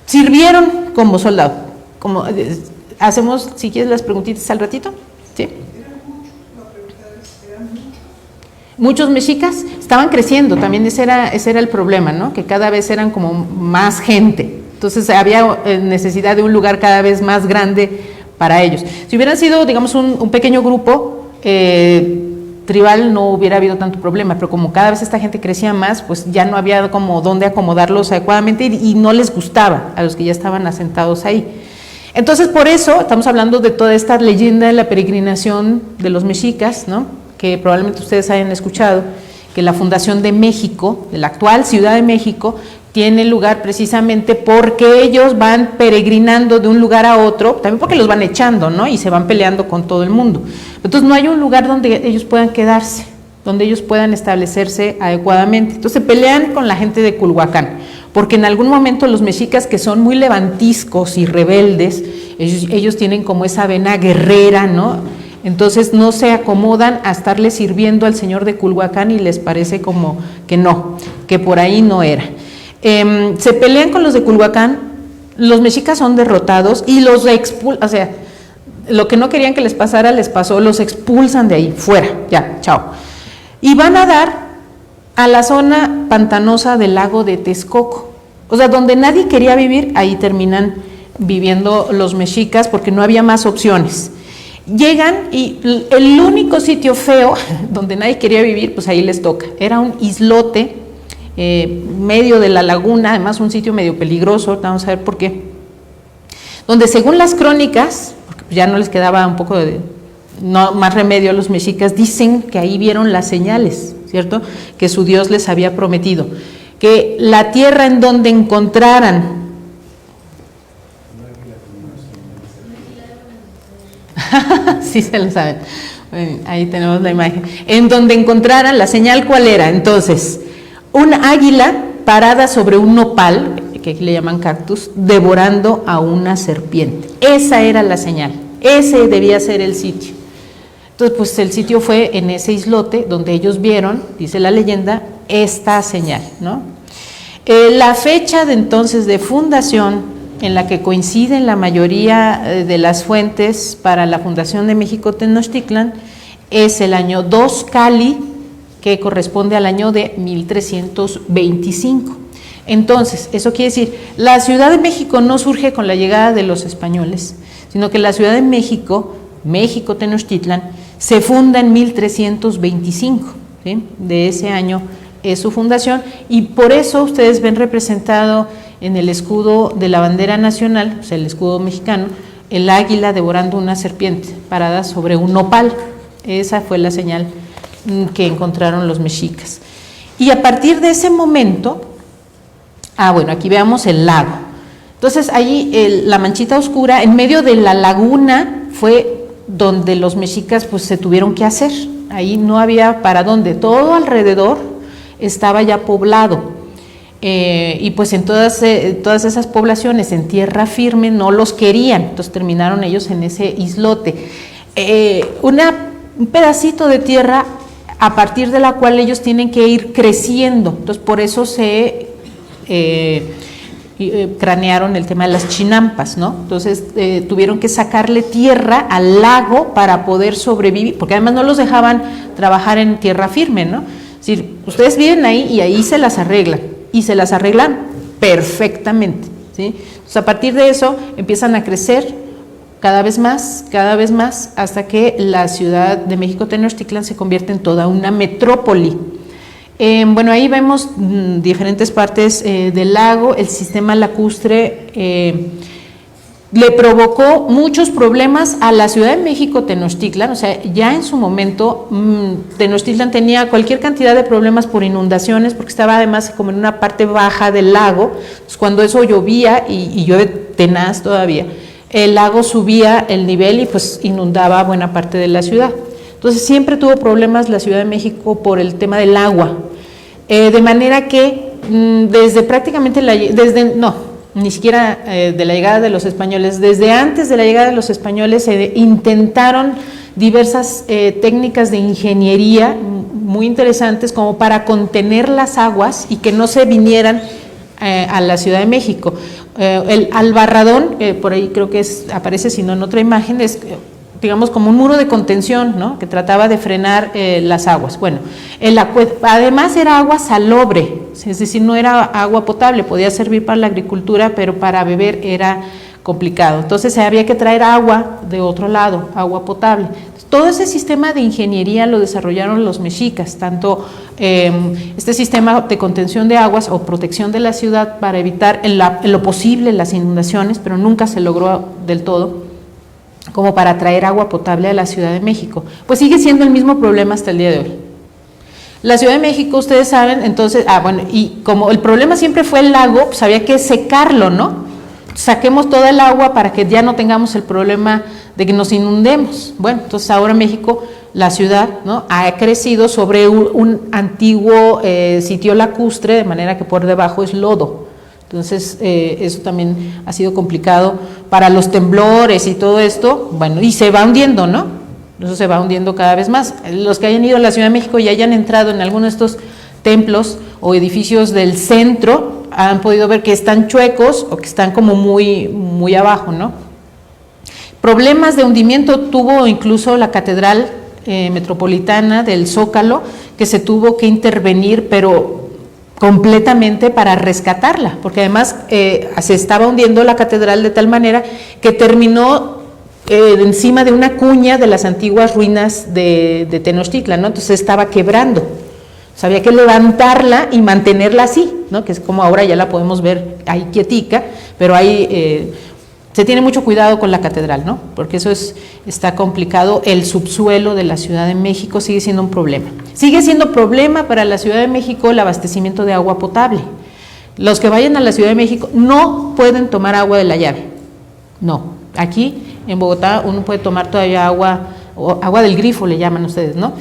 Speaker 1: Sirvieron como soldados, como hacemos, si quieres, las preguntitas al ratito. ¿Sí? Muchos mexicas estaban creciendo, también ese era el problema, ¿no? Que cada vez eran como más gente, entonces había necesidad de un lugar cada vez más grande para ellos. Si hubieran sido, digamos, un pequeño grupo tribal, no hubiera habido tanto problema, pero como cada vez esta gente crecía más, pues ya no había como dónde acomodarlos adecuadamente y no les gustaba a los que ya estaban asentados ahí. Entonces, por eso estamos hablando de toda esta leyenda de la peregrinación de los mexicas, ¿no? Que probablemente ustedes hayan escuchado, que la fundación de México, de la actual Ciudad de México, tiene lugar precisamente porque ellos van peregrinando de un lugar a otro, también porque los van echando, ¿no? Y se van peleando con todo el mundo. Entonces no hay un lugar donde ellos puedan quedarse, donde ellos puedan establecerse adecuadamente. Entonces se pelean con la gente de Culhuacán, porque en algún momento los mexicas, que son muy levantiscos y rebeldes, ellos tienen como esa vena guerrera, ¿no? Entonces no se acomodan a estarle sirviendo al señor de Culhuacán y les parece como que no, que por ahí no era. Se pelean con los de Culhuacán, los mexicas son derrotados y los expulsan, o sea, lo que no querían que les pasara les pasó, los expulsan de ahí, fuera, ya, chao. Y van a dar a la zona pantanosa del lago de Texcoco, o sea, donde nadie quería vivir, ahí terminan viviendo los mexicas porque no había más opciones. Llegan y el único sitio feo donde nadie quería vivir, pues ahí les toca, era un islote medio de la laguna, además un sitio medio peligroso, vamos a ver por qué, donde según las crónicas, porque ya no les quedaba un poco no más remedio, los mexicas dicen que ahí vieron las señales, ¿cierto? Que su Dios les había prometido, que la tierra en donde encontraran, sí se lo saben, ahí tenemos la imagen, en donde encontraran la señal, ¿cuál era? Entonces, un águila parada sobre un nopal, que aquí le llaman cactus, devorando a una serpiente. Esa era la señal, ese debía ser el sitio. Entonces, pues el sitio fue en ese islote donde ellos vieron, dice la leyenda, esta señal, ¿no? La fecha de entonces de fundación, en la que coinciden la mayoría de las fuentes para la fundación de México Tenochtitlan, es el año 2 Cali, que corresponde al año de 1325. Entonces, eso quiere decir, la Ciudad de México no surge con la llegada de los españoles, sino que la Ciudad de México, México Tenochtitlan, se funda en 1325, ¿sí? De ese año es su fundación, y por eso ustedes ven representado en el escudo de la bandera nacional, o sea, el escudo mexicano, el águila devorando una serpiente parada sobre un nopal. Esa fue la señal que encontraron los mexicas. Y a partir de ese momento, bueno, aquí veamos el lago. Entonces, ahí la manchita oscura, en medio de la laguna, fue donde los mexicas pues se tuvieron que hacer. Ahí no había para dónde, todo alrededor estaba ya poblado. Y pues en todas esas poblaciones en tierra firme no los querían, entonces terminaron ellos en ese islote. Un pedacito de tierra a partir de la cual ellos tienen que ir creciendo, entonces por eso se cranearon el tema de las chinampas, ¿no? Entonces tuvieron que sacarle tierra al lago para poder sobrevivir, porque además no los dejaban trabajar en tierra firme, ¿no? Es decir, ustedes viven ahí y ahí se las arreglan, y se las arreglan perfectamente, ¿sí? Entonces a partir de eso empiezan a crecer cada vez más, hasta que la Ciudad de México Tenochtitlan se convierte en toda una metrópoli. Bueno, ahí vemos diferentes partes del lago. El sistema lacustre le provocó muchos problemas a la Ciudad de México Tenochtitlan, o sea, ya en su momento Tenochtitlan tenía cualquier cantidad de problemas por inundaciones, porque estaba además como en una parte baja del lago. Entonces, cuando eso llovía, y llueve tenaz todavía, el lago subía el nivel y pues inundaba buena parte de la ciudad. Entonces siempre tuvo problemas la Ciudad de México por el tema del agua, de manera que desde prácticamente ni siquiera de la llegada de los españoles, desde antes de la llegada de los españoles se intentaron diversas técnicas de ingeniería muy interesantes como para contener las aguas y que no se vinieran a la Ciudad de México. El albarradón, por ahí creo que aparece, si no en otra imagen, es digamos como un muro de contención, ¿no? Que trataba de frenar las aguas. Bueno, además era agua salobre, es decir, no era agua potable, podía servir para la agricultura, pero para beber era complicado. Entonces había que traer agua de otro lado, agua potable. Todo ese sistema de ingeniería lo desarrollaron los mexicas, tanto este sistema de contención de aguas o protección de la ciudad para evitar en lo posible las inundaciones, pero nunca se logró del todo, como para traer agua potable a la Ciudad de México. Pues sigue siendo el mismo problema hasta el día de hoy. La Ciudad de México, ustedes saben, entonces, bueno, y como el problema siempre fue el lago, pues había que secarlo, ¿no? Saquemos toda el agua para que ya no tengamos el problema de que nos inundemos. Bueno, entonces ahora México, la ciudad, ¿no?, ha crecido sobre un antiguo sitio lacustre, de manera que por debajo es lodo. Entonces eso también ha sido complicado para los temblores y todo esto. Bueno, y se va hundiendo, ¿no? Eso se va hundiendo cada vez más. Los que hayan ido a la Ciudad de México y hayan entrado en alguno de estos templos o edificios del centro, han podido ver que están chuecos o que están como muy abajo, ¿no? Problemas de hundimiento tuvo incluso la Catedral Metropolitana del Zócalo, que se tuvo que intervenir, pero completamente para rescatarla, porque además se estaba hundiendo la catedral de tal manera que terminó encima de una cuña de las antiguas ruinas de Tenochtitlan, ¿no? Entonces estaba quebrando. Había que levantarla y mantenerla así, ¿no? Que es como ahora ya la podemos ver ahí quietica, pero hay Se tiene mucho cuidado con la catedral, ¿no? Porque eso está complicado. El subsuelo de la Ciudad de México sigue siendo un problema. Sigue siendo problema para la Ciudad de México el abastecimiento de agua potable. Los que vayan a la Ciudad de México no pueden tomar agua de la llave. No. Aquí en Bogotá uno puede tomar todavía agua del grifo, le llaman ustedes, ¿no?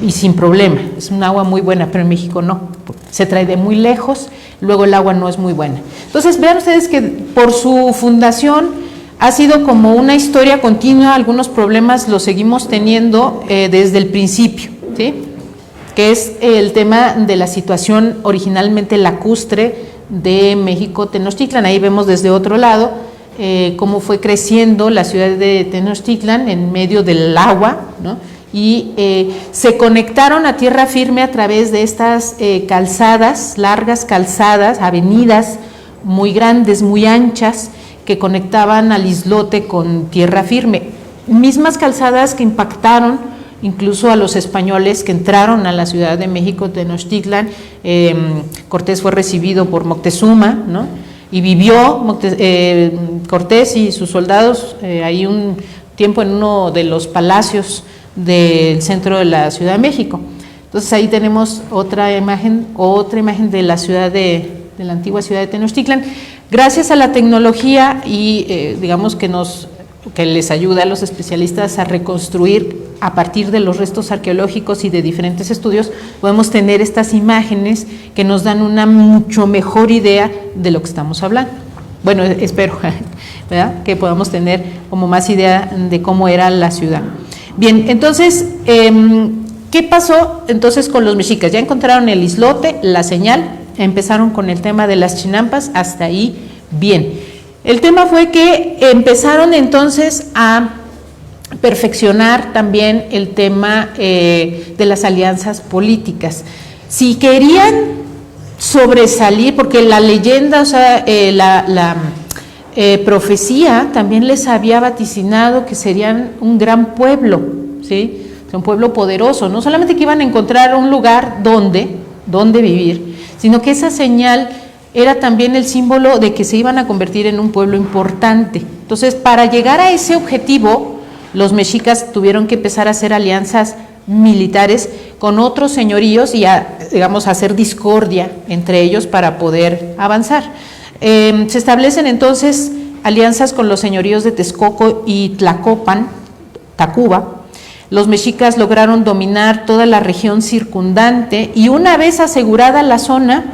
Speaker 1: Y sin problema. Es un agua muy buena, pero en México no. Se trae de muy lejos, luego el agua no es muy buena. Entonces, vean ustedes que por su fundación ha sido como una historia continua, algunos problemas los seguimos teniendo desde el principio, ¿sí? Que es el tema de la situación originalmente lacustre de México Tenochtitlan. Ahí vemos desde otro lado cómo fue creciendo la ciudad de Tenochtitlan en medio del agua, ¿no? Y se conectaron a tierra firme a través de estas calzadas, largas calzadas, avenidas muy grandes, muy anchas, que conectaban al islote con tierra firme. Mismas calzadas que impactaron incluso a los españoles que entraron a la Ciudad de México, Tenochtitlan. Cortés fue recibido por Moctezuma, ¿no? Y vivió Cortés y sus soldados ahí un tiempo en uno de los palacios del centro de la Ciudad de México. Entonces ahí tenemos otra imagen de la ciudad de la antigua ciudad de Tenochtitlan. Gracias a la tecnología y digamos que les ayuda a los especialistas a reconstruir a partir de los restos arqueológicos y de diferentes estudios, podemos tener estas imágenes que nos dan una mucho mejor idea de lo que estamos hablando. Bueno, espero, ¿verdad?, que podamos tener como más idea de cómo era la ciudad. Bien, entonces, ¿qué pasó entonces con los mexicas? Ya encontraron el islote, la señal, empezaron con el tema de las chinampas, hasta ahí bien. El tema fue que empezaron entonces a perfeccionar también el tema de las alianzas políticas. Si querían sobresalir, porque la leyenda, o sea, la profecía también les había vaticinado que serían un gran pueblo, ¿sí? Un pueblo poderoso, no solamente que iban a encontrar un lugar donde vivir, sino que esa señal era también el símbolo de que se iban a convertir en un pueblo importante. Entonces, para llegar a ese objetivo, los mexicas tuvieron que empezar a hacer alianzas militares con otros señoríos y digamos, hacer discordia entre ellos para poder avanzar. Se establecen entonces alianzas con los señoríos de Texcoco y Tlacopan, Tacuba. Los mexicas lograron dominar toda la región circundante y una vez asegurada la zona,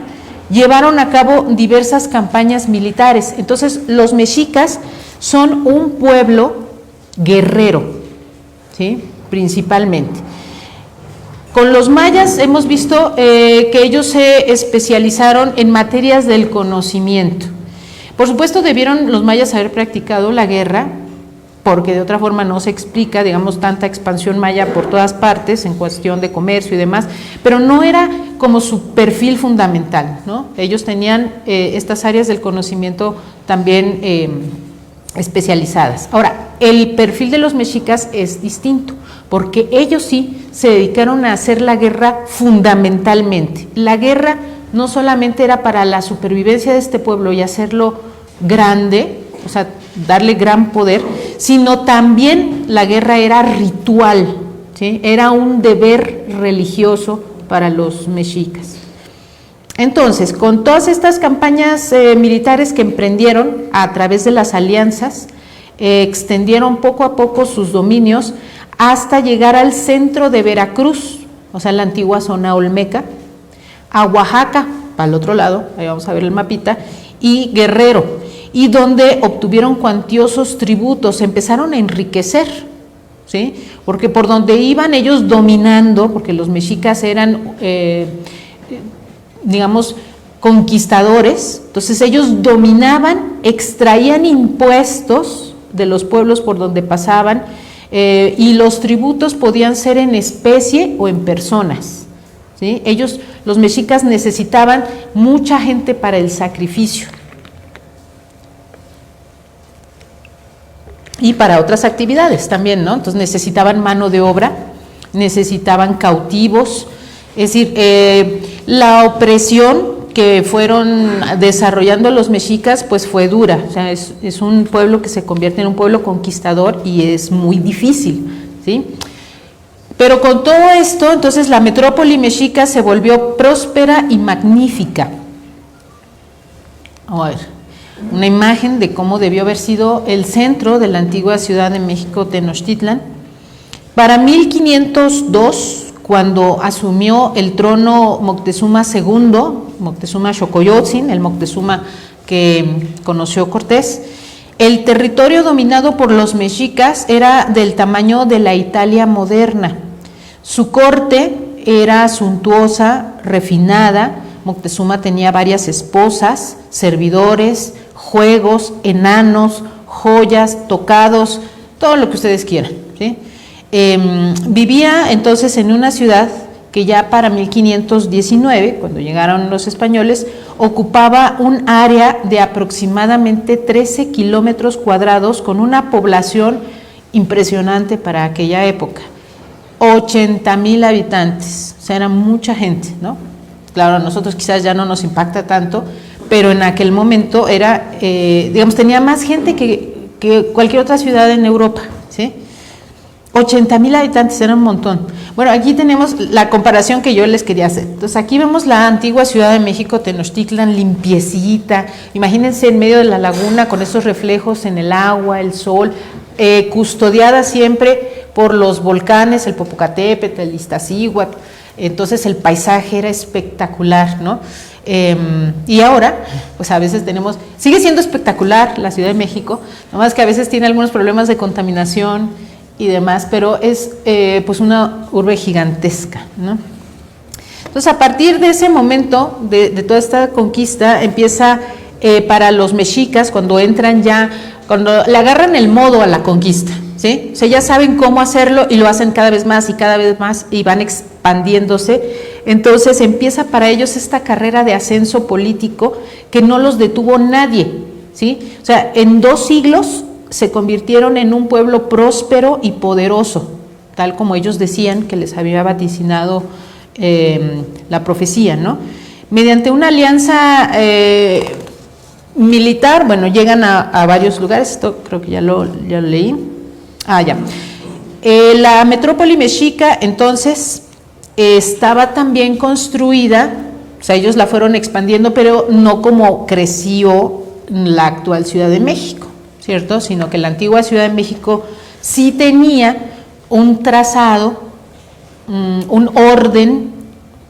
Speaker 1: llevaron a cabo diversas campañas militares. Entonces, los mexicas son un pueblo guerrero, ¿sí?, principalmente. Con los mayas hemos visto que ellos se especializaron en materias del conocimiento. Por supuesto, debieron los mayas haber practicado la guerra, porque de otra forma no se explica, digamos, tanta expansión maya por todas partes en cuestión de comercio y demás, pero no era como su perfil fundamental, ¿no? Ellos tenían estas áreas del conocimiento también especializadas. Ahora, el perfil de los mexicas es distinto, porque ellos sí se dedicaron a hacer la guerra fundamentalmente. La guerra no solamente era para la supervivencia de este pueblo y hacerlo grande, o sea, darle gran poder, sino también la guerra era ritual, ¿sí? Era un deber religioso para los mexicas. Entonces, con todas estas campañas militares que emprendieron a través de las alianzas, extendieron poco a poco sus dominios hasta llegar al centro de Veracruz, o sea, la antigua zona olmeca, a Oaxaca, para el otro lado, ahí vamos a ver el mapita, y Guerrero, y donde obtuvieron cuantiosos tributos, empezaron a enriquecer, ¿sí? Porque por donde iban ellos dominando, porque los mexicas eran, digamos, conquistadores, entonces ellos dominaban, extraían impuestos de los pueblos por donde pasaban, y los tributos podían ser en especie o en personas, ¿sí? Ellos, los mexicas, necesitaban mucha gente para el sacrificio y para otras actividades también, ¿no? Entonces necesitaban mano de obra, necesitaban cautivos, es decir, la opresión que fueron desarrollando los mexicas, pues fue dura. O sea, es un pueblo que se convierte en un pueblo conquistador y es muy difícil, ¿sí? Pero con todo esto, entonces la metrópoli mexica se volvió próspera y magnífica. A ver, una imagen de cómo debió haber sido el centro de la antigua Ciudad de México, Tenochtitlan. Para 1502, cuando asumió el trono Moctezuma II, Moctezuma Xocoyotzin, el Moctezuma que conoció Cortés, el territorio dominado por los mexicas era del tamaño de la Italia moderna. Su corte era suntuosa, refinada. Moctezuma tenía varias esposas, servidores, juegos, enanos, joyas, tocados, todo lo que ustedes quieran, ¿sí? Vivía entonces en una ciudad que ya para 1519, cuando llegaron los españoles, ocupaba un área de aproximadamente 13 kilómetros cuadrados con una población impresionante para aquella época. 80,000 habitantes, o sea, era mucha gente, ¿no? Claro, a nosotros quizás ya no nos impacta tanto, pero en aquel momento era, digamos, tenía más gente que cualquier otra ciudad en Europa, ¿sí? 80,000 habitantes, era un montón. Bueno, aquí tenemos la comparación que yo les quería hacer. Entonces, aquí vemos la antigua Ciudad de México, Tenochtitlan, limpiecita. Imagínense en medio de la laguna con esos reflejos en el agua, el sol, custodiada siempre por los volcanes, el Popocatépetl, el Iztaccíhuatl. Entonces, el paisaje era espectacular, ¿no? Y ahora, pues a veces sigue siendo espectacular la Ciudad de México, nomás que a veces tiene algunos problemas de contaminación y demás, pero es pues una urbe gigantesca, ¿no? Entonces, a partir de ese momento, de toda esta conquista, empieza para los mexicas, cuando le agarran el modo a la conquista, ¿sí? O sea, ya saben cómo hacerlo y lo hacen cada vez más y van expandiéndose. Entonces empieza para ellos esta carrera de ascenso político que no los detuvo nadie, ¿sí? O sea, en 2 siglos se convirtieron en un pueblo próspero y poderoso, tal como ellos decían que les había vaticinado la profecía, ¿no? Mediante una alianza militar, bueno, llegan a varios lugares, esto creo que ya lo leí. Ya. La metrópoli mexica, entonces, estaba también construida, o sea, ellos la fueron expandiendo, pero no como creció la actual Ciudad de México, ¿cierto? Sino que la antigua Ciudad de México sí tenía un trazado, un orden,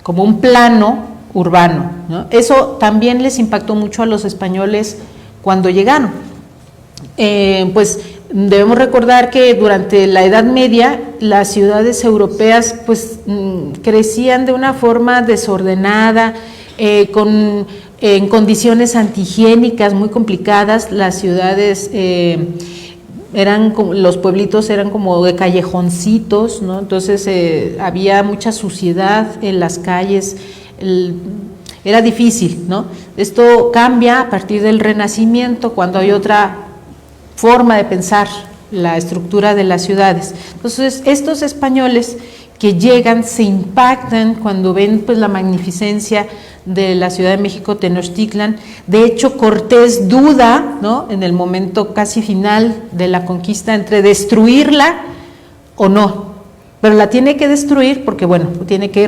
Speaker 1: como un plano urbano, ¿no? Eso también les impactó mucho a los españoles cuando llegaron. Pues debemos recordar que durante la Edad Media las ciudades europeas pues crecían de una forma desordenada, en condiciones antihigiénicas muy complicadas. Las ciudades los pueblitos eran como de callejoncitos, ¿no? Entonces había mucha suciedad en las calles, era difícil, ¿no? Esto cambia a partir del Renacimiento, cuando hay otra forma de pensar la estructura de las ciudades. Entonces, estos españoles que llegan se impactan cuando ven pues la magnificencia de la Ciudad de México, Tenochtitlan. De hecho, Cortés duda, ¿no?, en el momento casi final de la conquista entre destruirla o no, pero la tiene que destruir porque, bueno, tiene que,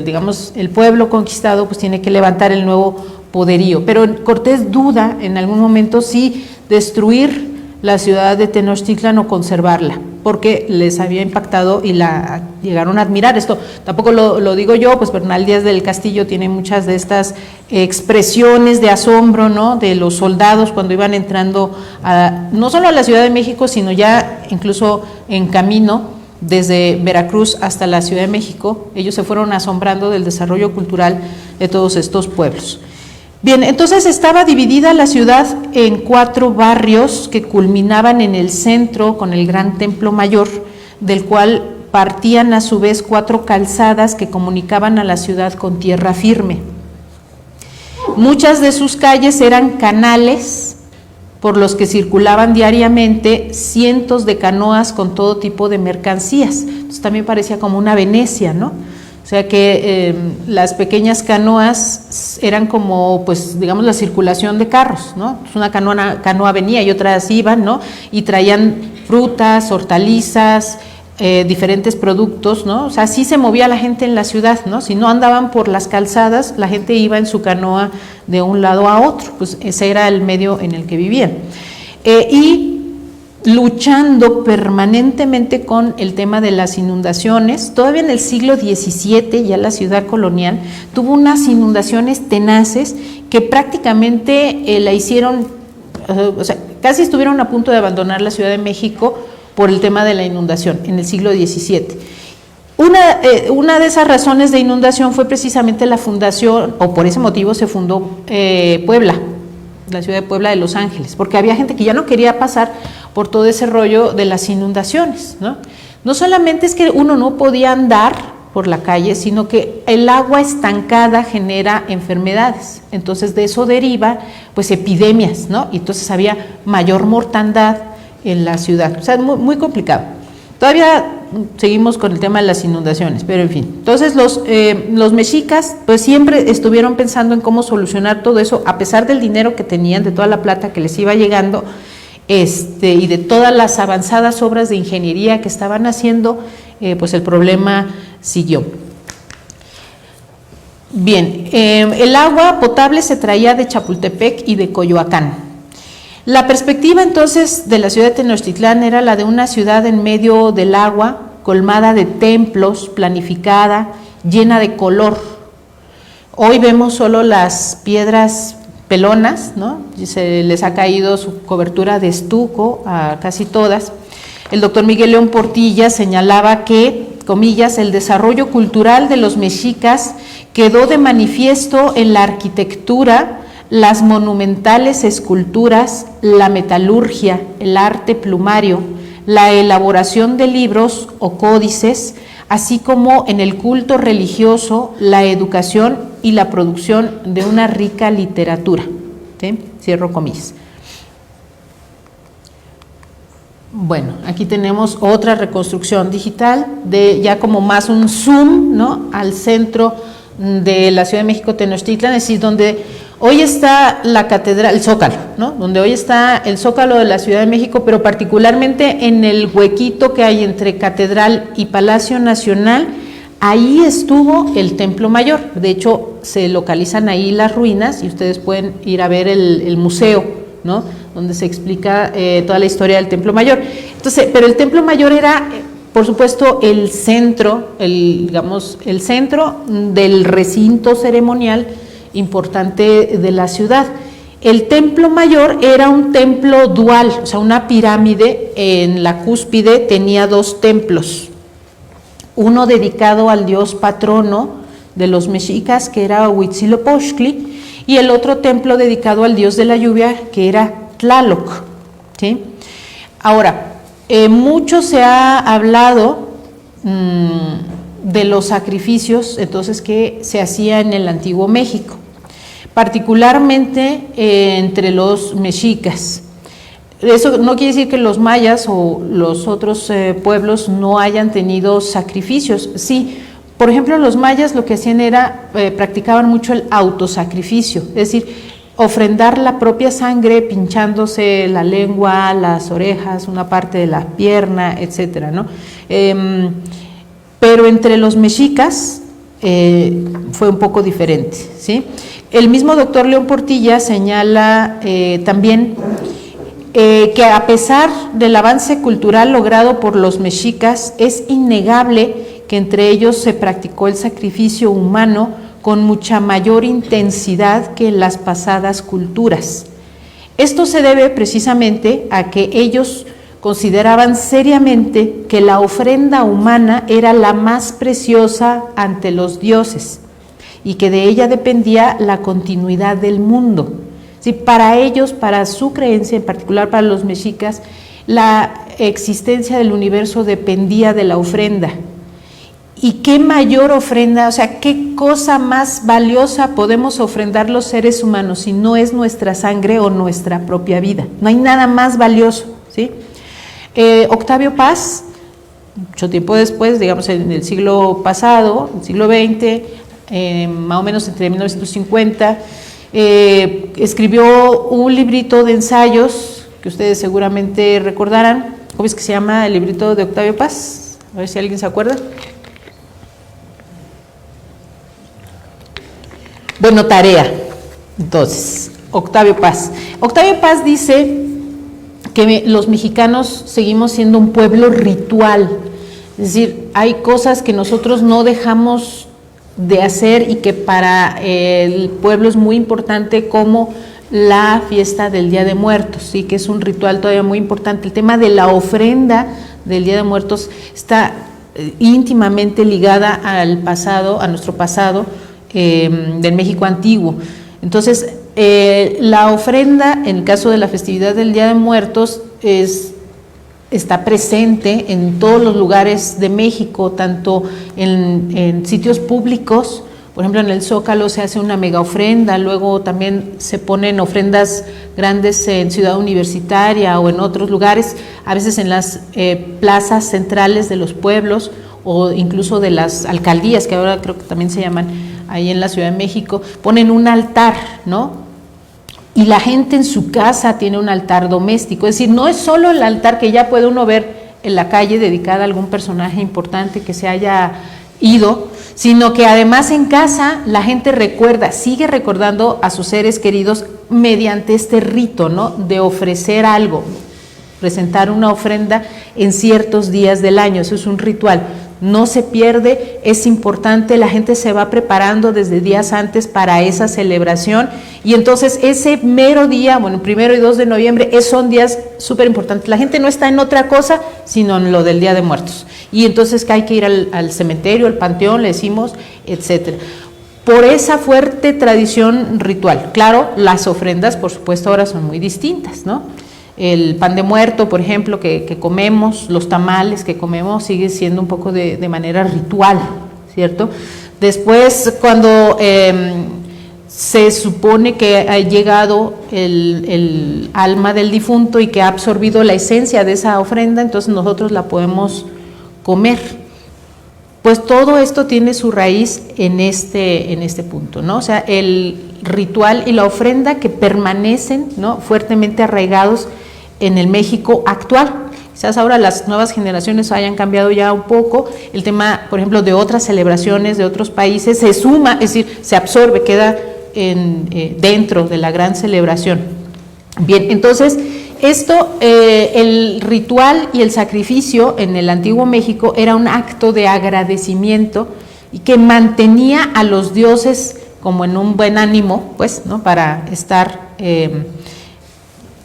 Speaker 1: digamos, el pueblo conquistado pues tiene que levantar el nuevo poderío, pero Cortés duda en algún momento si destruir la ciudad de Tenochtitlan o conservarla, porque les había impactado y la llegaron a admirar. Esto tampoco lo digo yo, pues Bernal Díaz del Castillo tiene muchas de estas expresiones de asombro, ¿no?, de los soldados cuando iban entrando no solo a la Ciudad de México, sino ya incluso en camino desde Veracruz hasta la Ciudad de México. Ellos se fueron asombrando del desarrollo cultural de todos estos pueblos. Bien, entonces estaba dividida la ciudad en 4 barrios que culminaban en el centro con el gran templo mayor, del cual partían a su vez 4 calzadas que comunicaban a la ciudad con tierra firme. Muchas de sus calles eran canales por los que circulaban diariamente cientos de canoas con todo tipo de mercancías. Entonces también parecía como una Venecia, ¿no? O sea que las pequeñas canoas eran como, pues, digamos, la circulación de carros, ¿no? Pues una canoa venía y otras iban, ¿no? Y traían frutas, hortalizas, diferentes productos, ¿no? O sea, así se movía la gente en la ciudad, ¿no? Si no andaban por las calzadas, la gente iba en su canoa de un lado a otro, pues ese era el medio en el que vivían. Y luchando permanentemente con el tema de las inundaciones. Todavía en el siglo XVII, ya la ciudad colonial tuvo unas inundaciones tenaces que prácticamente la hicieron, o sea, casi estuvieron a punto de abandonar la Ciudad de México por el tema de la inundación en el siglo XVII. Una de esas razones de inundación fue precisamente la fundación, o por ese motivo se fundó Puebla, la ciudad de Puebla de Los Ángeles, porque había gente que ya no quería pasar por todo ese rollo de las inundaciones, ¿no? No solamente es que uno no podía andar por la calle, sino que el agua estancada genera enfermedades, entonces de eso deriva pues epidemias, ¿no? Y entonces había mayor mortandad en la ciudad, o sea, muy, muy complicado. Todavía seguimos con el tema de las inundaciones, pero en fin. Entonces los mexicas pues siempre estuvieron pensando en cómo solucionar todo eso, a pesar del dinero que tenían, de toda la plata que les iba llegando, y de todas las avanzadas obras de ingeniería que estaban haciendo, pues el problema siguió. Bien, el agua potable se traía de Chapultepec y de Coyoacán. La perspectiva entonces de la ciudad de Tenochtitlán era la de una ciudad en medio del agua, colmada de templos, planificada, llena de color. Hoy vemos solo las piedras pelonas, ¿no? Se les ha caído su cobertura de estuco a casi todas. El doctor Miguel León Portilla señalaba que, comillas, el desarrollo cultural de los mexicas quedó de manifiesto en la arquitectura, las monumentales esculturas, la metalurgia, el arte plumario, la elaboración de libros o códices, así como en el culto religioso, la educación y la producción de una rica literatura. ¿Sí? Cierro comillas. Bueno, aquí tenemos otra reconstrucción digital, de ya como más un zoom, ¿no?, al centro de la Ciudad de México, Tenochtitlan, es decir, donde hoy está la catedral, el Zócalo, ¿no?, donde hoy está el Zócalo de la Ciudad de México, pero particularmente en el huequito que hay entre Catedral y Palacio Nacional, ahí estuvo el Templo Mayor. De hecho, se localizan ahí las ruinas y ustedes pueden ir a ver el museo, ¿no?, donde se explica toda la historia del Templo Mayor. Entonces, pero el Templo Mayor era, por supuesto, el centro, digamos, el centro del recinto ceremonial importante de la ciudad. El Templo Mayor era un templo dual, o sea, una pirámide. En la cúspide tenía dos templos, uno dedicado al dios patrono de los mexicas, que era Huitzilopochtli, y el otro templo dedicado al dios de la lluvia, que era Tlaloc, ¿sí? Ahora, mucho se ha hablado de los sacrificios entonces que se hacía en el antiguo México, particularmente entre los mexicas. Eso no quiere decir que los mayas o los otros pueblos no hayan tenido sacrificios. Sí, por ejemplo, los mayas lo que hacían era, practicaban mucho el autosacrificio, es decir, ofrendar la propia sangre pinchándose la lengua, las orejas, una parte de la pierna, etcétera, ¿no? Pero entre los mexicas fue un poco diferente, ¿sí? El mismo doctor León Portilla señala también que a pesar del avance cultural logrado por los mexicas, es innegable que entre ellos se practicó el sacrificio humano con mucha mayor intensidad que en las pasadas culturas. Esto se debe precisamente a que ellos consideraban seriamente que la ofrenda humana era la más preciosa ante los dioses y que de ella dependía la continuidad del mundo. Sí, para ellos, para su creencia, en particular para los mexicas, la existencia del universo dependía de la ofrenda. ¿Y qué mayor ofrenda, o sea, qué cosa más valiosa podemos ofrendar los seres humanos si no es nuestra sangre o nuestra propia vida? No hay nada más valioso, ¿sí? Octavio Paz mucho tiempo después, digamos en el siglo pasado, el siglo XX, más o menos entre 1950, escribió un librito de ensayos que ustedes seguramente recordarán. ¿Cómo es que se llama el librito de Octavio Paz? A ver si alguien se acuerda. Bueno, tarea. Entonces, Octavio Paz. Octavio Paz dice que los mexicanos seguimos siendo un pueblo ritual. Es decir, hay cosas que nosotros no dejamos de hacer y que para el pueblo es muy importante, como la fiesta del Día de Muertos, sí, que es un ritual todavía muy importante. El tema de la ofrenda del Día de Muertos está íntimamente ligada al pasado, a nuestro pasado del México antiguo. Entonces, la ofrenda, en el caso de la festividad del Día de Muertos, está presente en todos los lugares de México, tanto en sitios públicos. Por ejemplo, en el Zócalo se hace una mega ofrenda, luego también se ponen ofrendas grandes en Ciudad Universitaria o en otros lugares, a veces en las plazas centrales de los pueblos o incluso de las alcaldías, que ahora creo que también se llaman ahí en la Ciudad de México, ponen un altar, ¿no? Y la gente en su casa tiene un altar doméstico, es decir, no es solo el altar que ya puede uno ver en la calle dedicada a algún personaje importante que se haya ido, sino que además en casa la gente sigue recordando a sus seres queridos mediante este rito, ¿no? De ofrecer algo, presentar una ofrenda en ciertos días del año. Eso es un ritual, no se pierde, es importante, la gente se va preparando desde días antes para esa celebración, y entonces ese mero día, bueno, 1 y 2 de noviembre, son días súper importantes. La gente no está en otra cosa sino en lo del Día de Muertos, y entonces que hay que ir al cementerio, al panteón, le decimos, etcétera, por esa fuerte tradición ritual. Claro, las ofrendas, por supuesto, ahora son muy distintas, ¿no? El pan de muerto, por ejemplo, que comemos, los tamales que comemos, sigue siendo un poco de manera ritual, ¿cierto? Después, cuando se supone que ha llegado el alma del difunto y que ha absorbido la esencia de esa ofrenda, entonces nosotros la podemos comer. Pues todo esto tiene su raíz en este punto, ¿no? O sea, el ritual y la ofrenda que permanecen, ¿no?, fuertemente arraigados en el México actual. Quizás ahora las nuevas generaciones hayan cambiado ya un poco, el tema, por ejemplo, de otras celebraciones de otros países se suma, es decir, se absorbe, queda dentro de la gran celebración. Bien, entonces, el ritual y el sacrificio en el antiguo México era un acto de agradecimiento y que mantenía a los dioses como en un buen ánimo, pues, ¿no?, para estar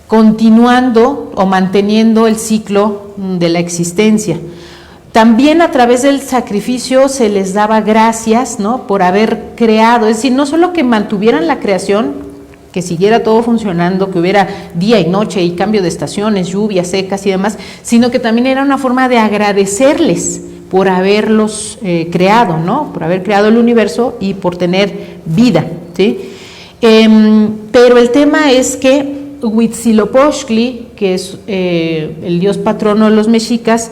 Speaker 1: continuando o manteniendo el ciclo de la existencia. También a través del sacrificio se les daba gracias, ¿no?, por haber creado, es decir, no solo que mantuvieran la creación, que siguiera todo funcionando, que hubiera día y noche y cambio de estaciones, lluvias secas y demás, sino que también era una forma de agradecerles por haberlos creado, ¿no?, por haber creado el universo y por tener vida, ¿sí? Pero el tema es que Huitzilopochtli, que es el dios patrono de los mexicas,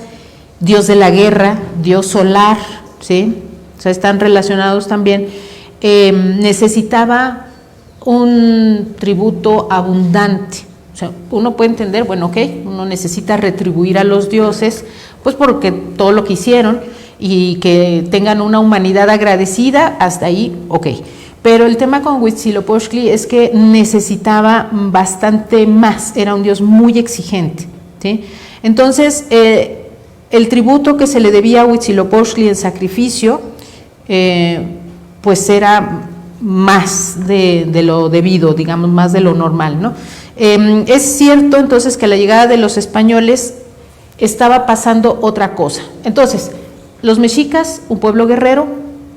Speaker 1: dios de la guerra, dios solar, ¿sí?, o sea, están relacionados también, necesitaba un tributo abundante. O sea, uno puede entender, bueno, ok, uno necesita retribuir a los dioses, pues porque todo lo que hicieron y que tengan una humanidad agradecida, hasta ahí, ok. Pero el tema con Huitzilopochtli es que necesitaba bastante más, era un dios muy exigente, ¿sí? Entonces, el tributo que se le debía a Huitzilopochtli en sacrificio, pues era más de lo debido, digamos, más de lo normal, ¿no? Es cierto entonces que a la llegada de los españoles estaba pasando otra cosa. Entonces, los mexicas, un pueblo guerrero,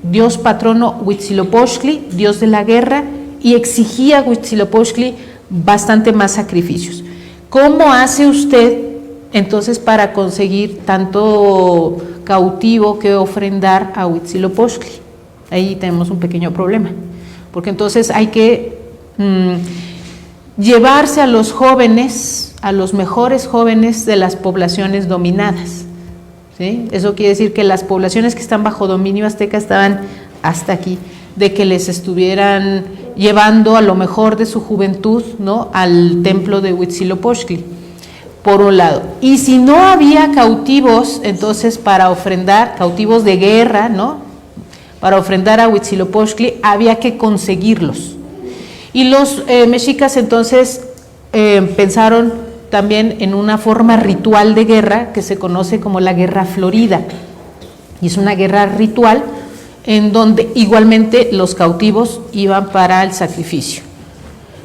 Speaker 1: dios patrono Huitzilopochtli, dios de la guerra, y exigía a Huitzilopochtli bastante más sacrificios. ¿Cómo hace usted entonces para conseguir tanto cautivo que ofrendar a Huitzilopochtli? Ahí tenemos un pequeño problema, porque entonces hay que llevarse a los jóvenes, a los mejores jóvenes de las poblaciones dominadas, ¿sí? Eso quiere decir que las poblaciones que están bajo dominio azteca estaban hasta aquí, de que les estuvieran llevando a lo mejor de su juventud, ¿no?, al templo de Huitzilopochtli, por un lado. Y si no había cautivos, entonces para ofrendar, cautivos de guerra, ¿no?, para ofrendar a Huitzilopochtli había que conseguirlos. Y los mexicas entonces pensaron también en una forma ritual de guerra que se conoce como la guerra florida. Y es una guerra ritual en donde igualmente los cautivos iban para el sacrificio.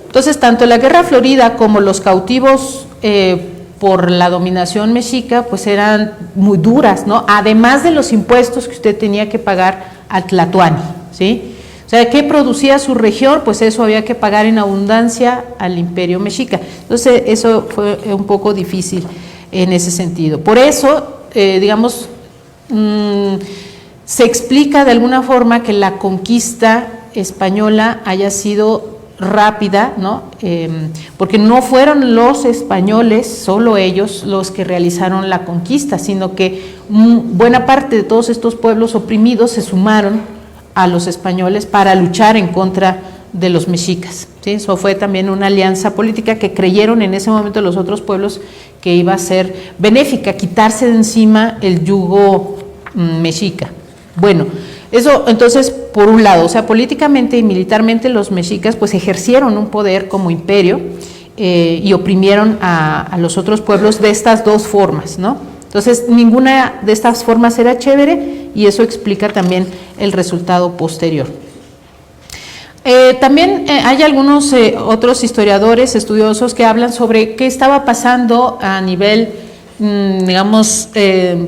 Speaker 1: Entonces, tanto la guerra florida como los cautivos por la dominación mexica, pues eran muy duras, ¿no? Además de los impuestos que usted tenía que pagar a Tlatoani, ¿sí? O sea, ¿qué producía su región? Pues eso había que pagar en abundancia al imperio mexica. Entonces, eso fue un poco difícil en ese sentido. Por eso, digamos, se explica de alguna forma que la conquista española haya sido rápida, ¿no? Porque no fueron los españoles, solo ellos, los que realizaron la conquista, sino que buena parte de todos estos pueblos oprimidos se sumaron a los españoles para luchar en contra de los mexicas, ¿sí? Eso fue también una alianza política que creyeron en ese momento los otros pueblos que iba a ser benéfica, quitarse de encima el yugo mexica. Bueno, eso entonces por un lado, o sea, políticamente y militarmente los mexicas pues ejercieron un poder como imperio y oprimieron a los otros pueblos de estas dos formas, ¿no? Entonces ninguna de estas formas era chévere y eso explica también el resultado posterior. También hay algunos otros historiadores, estudiosos que hablan sobre qué estaba pasando a nivel digamos,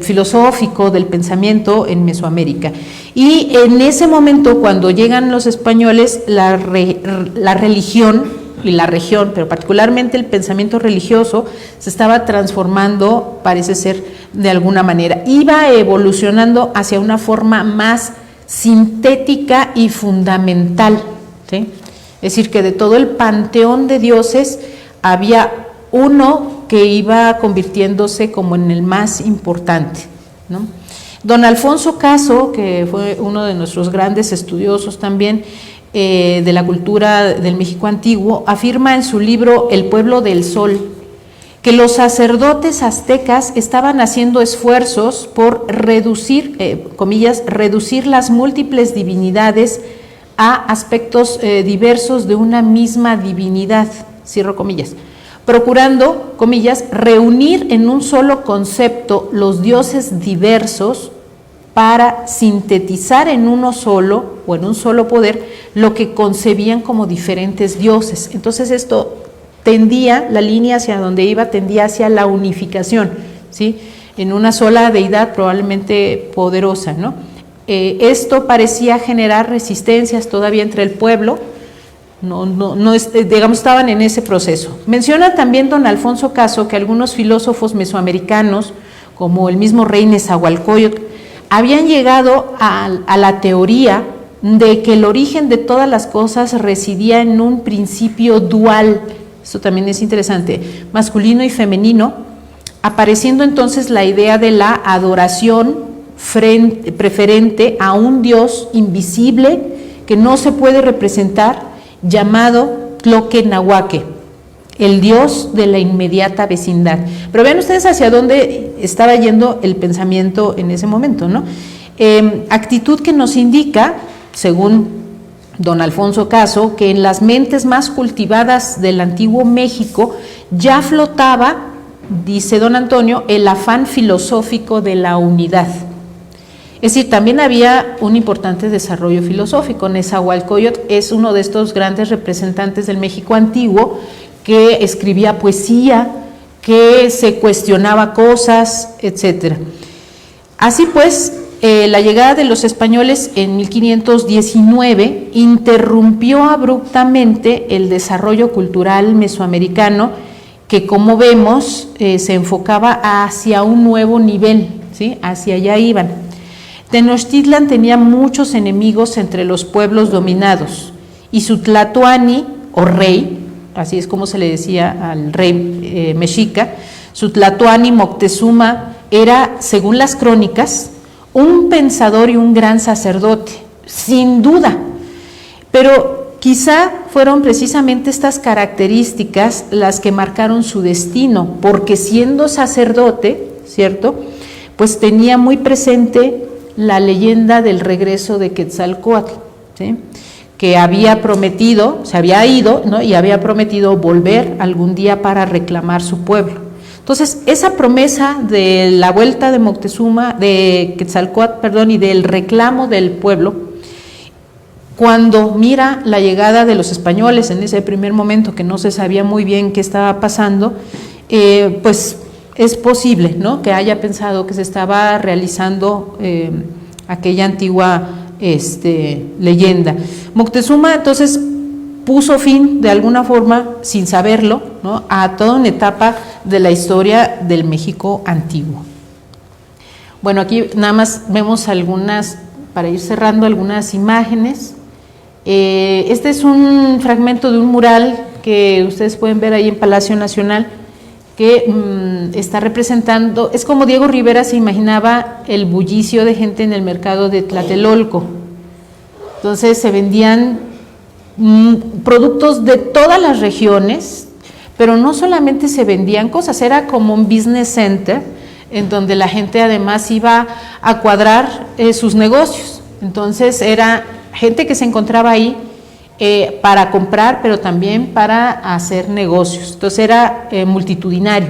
Speaker 1: filosófico del pensamiento en Mesoamérica. Y en ese momento, cuando llegan los españoles, la religión y la región, pero particularmente el pensamiento religioso, se estaba transformando, parece ser, de alguna manera. Iba evolucionando hacia una forma más sintética y fundamental, ¿sí? Es decir, que de todo el panteón de dioses había uno que iba convirtiéndose como en el más importante, ¿no? Don Alfonso Caso, que fue uno de nuestros grandes estudiosos también de la cultura del México antiguo, afirma en su libro El pueblo del sol que los sacerdotes aztecas estaban haciendo esfuerzos por reducir, comillas, reducir las múltiples divinidades a aspectos diversos de una misma divinidad, cierro comillas, procurando, comillas, reunir en un solo concepto los dioses diversos para sintetizar en uno solo o en un solo poder lo que concebían como diferentes dioses. Entonces esto tendía, la línea hacia donde iba tendía hacia la unificación, ¿sí? En una sola deidad probablemente poderosa, ¿no? Esto parecía generar resistencias todavía entre el pueblo. Digamos, estaban en ese proceso. Menciona también don Alfonso Caso que algunos filósofos mesoamericanos, como el mismo rey Nezahualcóyotl, habían llegado a la teoría de que el origen de todas las cosas residía en un principio dual. Esto también es interesante, masculino y femenino, apareciendo entonces la idea de la adoración preferente a un Dios invisible que no se puede representar, llamado Tloquenahuaque, el Dios de la inmediata vecindad. Pero vean ustedes hacia dónde estaba yendo el pensamiento en ese momento, ¿no? Actitud que nos indica, según don Alfonso Caso, que en las mentes más cultivadas del antiguo México ya flotaba, dice don Antonio, el afán filosófico de la unidad. Es decir, también había un importante desarrollo filosófico. Nezahualcóyotl es uno de estos grandes representantes del México antiguo que escribía poesía, que se cuestionaba cosas, etc. Así pues, la llegada de los españoles en 1519 interrumpió abruptamente el desarrollo cultural mesoamericano que, como vemos, se enfocaba hacia un nuevo nivel, ¿sí? Hacia allá iban. Tenochtitlan tenía muchos enemigos entre los pueblos dominados y su Tlatoani, o rey, así es como se le decía al rey mexica, su Tlatoani Moctezuma era, según las crónicas, un pensador y un gran sacerdote, sin duda, pero quizá fueron precisamente estas características las que marcaron su destino, porque siendo sacerdote, ¿cierto?, pues tenía muy presente la leyenda del regreso de Quetzalcóatl, ¿sí?, que había prometido, se había ido, ¿no?, y había prometido volver algún día para reclamar su pueblo. Entonces, esa promesa de la vuelta de Moctezuma, de Quetzalcóatl, perdón, y del reclamo del pueblo, cuando mira la llegada de los españoles en ese primer momento que no se sabía muy bien qué estaba pasando, pues es posible, ¿no?, que haya pensado que se estaba realizando aquella antigua leyenda. Moctezuma entonces puso fin de alguna forma, sin saberlo, ¿no?, a toda una etapa de la historia del México antiguo. Bueno, aquí nada más vemos algunas, para ir cerrando, algunas imágenes. Este es un fragmento de un mural que ustedes pueden ver ahí en Palacio Nacional, que está representando, es como Diego Rivera se imaginaba el bullicio de gente en el mercado de Tlatelolco. Entonces se vendían productos de todas las regiones, pero no solamente se vendían cosas, era como un business center en donde la gente además iba a cuadrar sus negocios. Entonces era gente que se encontraba ahí para comprar, pero también para hacer negocios. Entonces era multitudinario.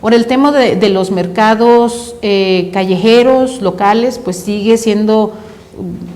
Speaker 1: Ahora, el tema de los mercados callejeros, locales, pues sigue siendo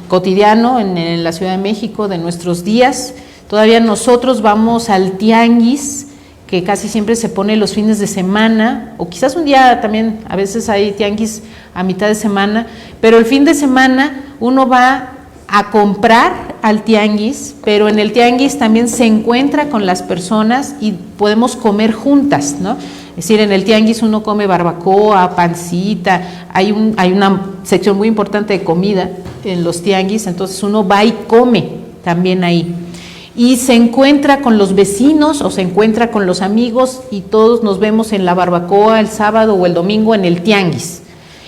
Speaker 1: cotidiano en la Ciudad de México de nuestros días. Todavía nosotros vamos al tianguis, que casi siempre se pone los fines de semana, o quizás un día también, a veces hay tianguis a mitad de semana, pero el fin de semana uno va a comprar al tianguis, pero en el tianguis también se encuentra con las personas y podemos comer juntas, ¿no? Es decir, en el tianguis uno come barbacoa, pancita, hay una sección muy importante de comida en los tianguis, entonces uno va y come también ahí. Y se encuentra con los vecinos o se encuentra con los amigos y todos nos vemos en la barbacoa el sábado o el domingo en el tianguis.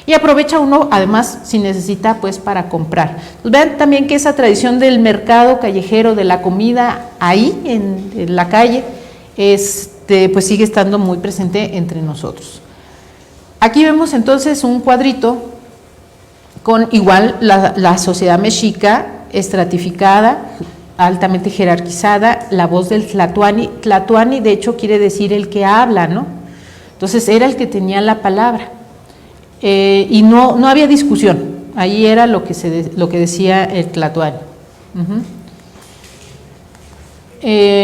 Speaker 1: Y aprovecha uno, además, si necesita, pues para comprar. Pues vean también que esa tradición del mercado callejero, de la comida ahí, en la calle, pues sigue estando muy presente entre nosotros. Aquí vemos entonces un cuadrito con igual la sociedad mexica estratificada, altamente jerarquizada, la voz del Tlatoani. Tlatoani, de hecho, quiere decir el que habla, ¿no? Entonces era el que tenía la palabra. Y no había discusión, ahí era lo que decía el Tlatoani.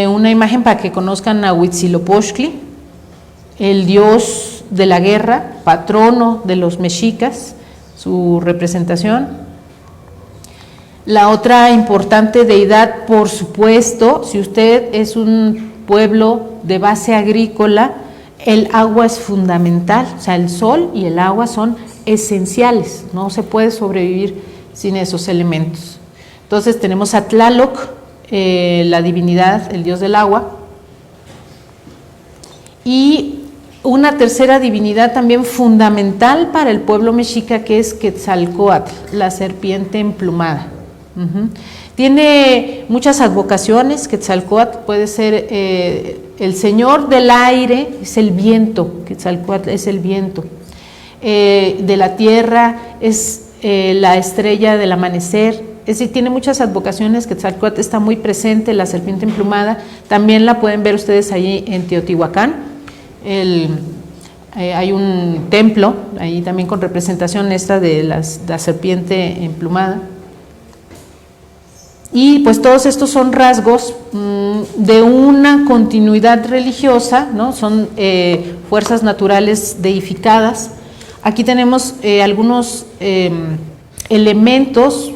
Speaker 1: Una imagen para que conozcan a Huitzilopochtli, el dios de la guerra, patrono de los mexicas, su representación. La otra importante deidad, por supuesto, si usted es un pueblo de base agrícola, el agua es fundamental, o sea, el sol y el agua son esenciales, no se puede sobrevivir sin esos elementos. Entonces tenemos a Tlaloc, la divinidad, el dios del agua, y una tercera divinidad también fundamental para el pueblo mexica, que es Quetzalcóatl, la serpiente emplumada. Tiene muchas advocaciones. Quetzalcóatl puede ser el señor del aire, es el viento, Quetzalcóatl es el viento, de la tierra es la estrella del amanecer. Es decir, tiene muchas advocaciones. Quetzalcóatl está muy presente, la serpiente emplumada, también la pueden ver ustedes ahí en Teotihuacán. Hay un templo ahí también con representación esta de la serpiente emplumada. Y pues todos estos son rasgos de una continuidad religiosa, ¿no? Son fuerzas naturales deificadas. Aquí tenemos algunos elementos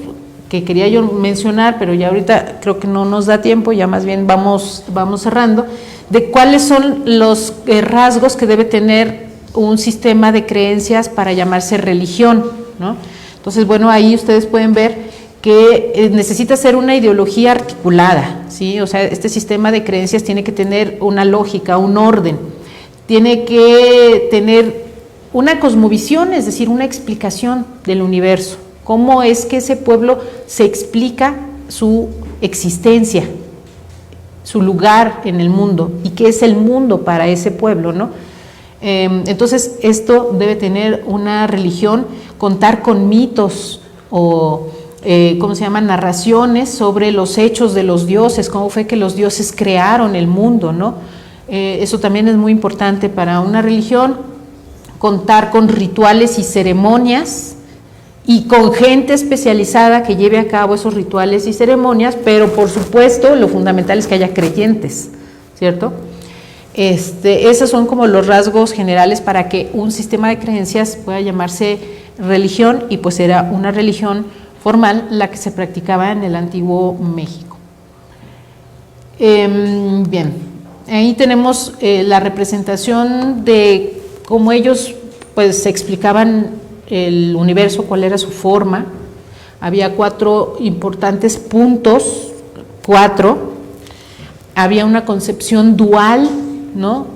Speaker 1: que quería yo mencionar, pero ya ahorita creo que no nos da tiempo, ya más bien vamos cerrando, de cuáles son los rasgos que debe tener un sistema de creencias para llamarse religión, ¿no? Entonces, bueno, ahí ustedes pueden ver que necesita ser una ideología articulada, ¿sí? O sea, este sistema de creencias tiene que tener una lógica, un orden, tiene que tener una cosmovisión, es decir, una explicación del universo. Cómo es que ese pueblo se explica su existencia, su lugar en el mundo y qué es el mundo para ese pueblo, ¿no? Entonces, esto debe tener una religión, contar con mitos o, ¿cómo se llama?, narraciones sobre los hechos de los dioses, cómo fue que los dioses crearon el mundo, ¿no? Eso también es muy importante para una religión, contar con rituales y ceremonias y con gente especializada que lleve a cabo esos rituales y ceremonias, pero por supuesto lo fundamental es que haya creyentes, ¿cierto? Esos son como los rasgos generales para que un sistema de creencias pueda llamarse religión, y pues era una religión formal la que se practicaba en el antiguo México. Bien, ahí tenemos la representación de cómo ellos pues explicaban el universo, cuál era su forma. Había 4 importantes puntos, 4. Había una concepción dual, ¿no?,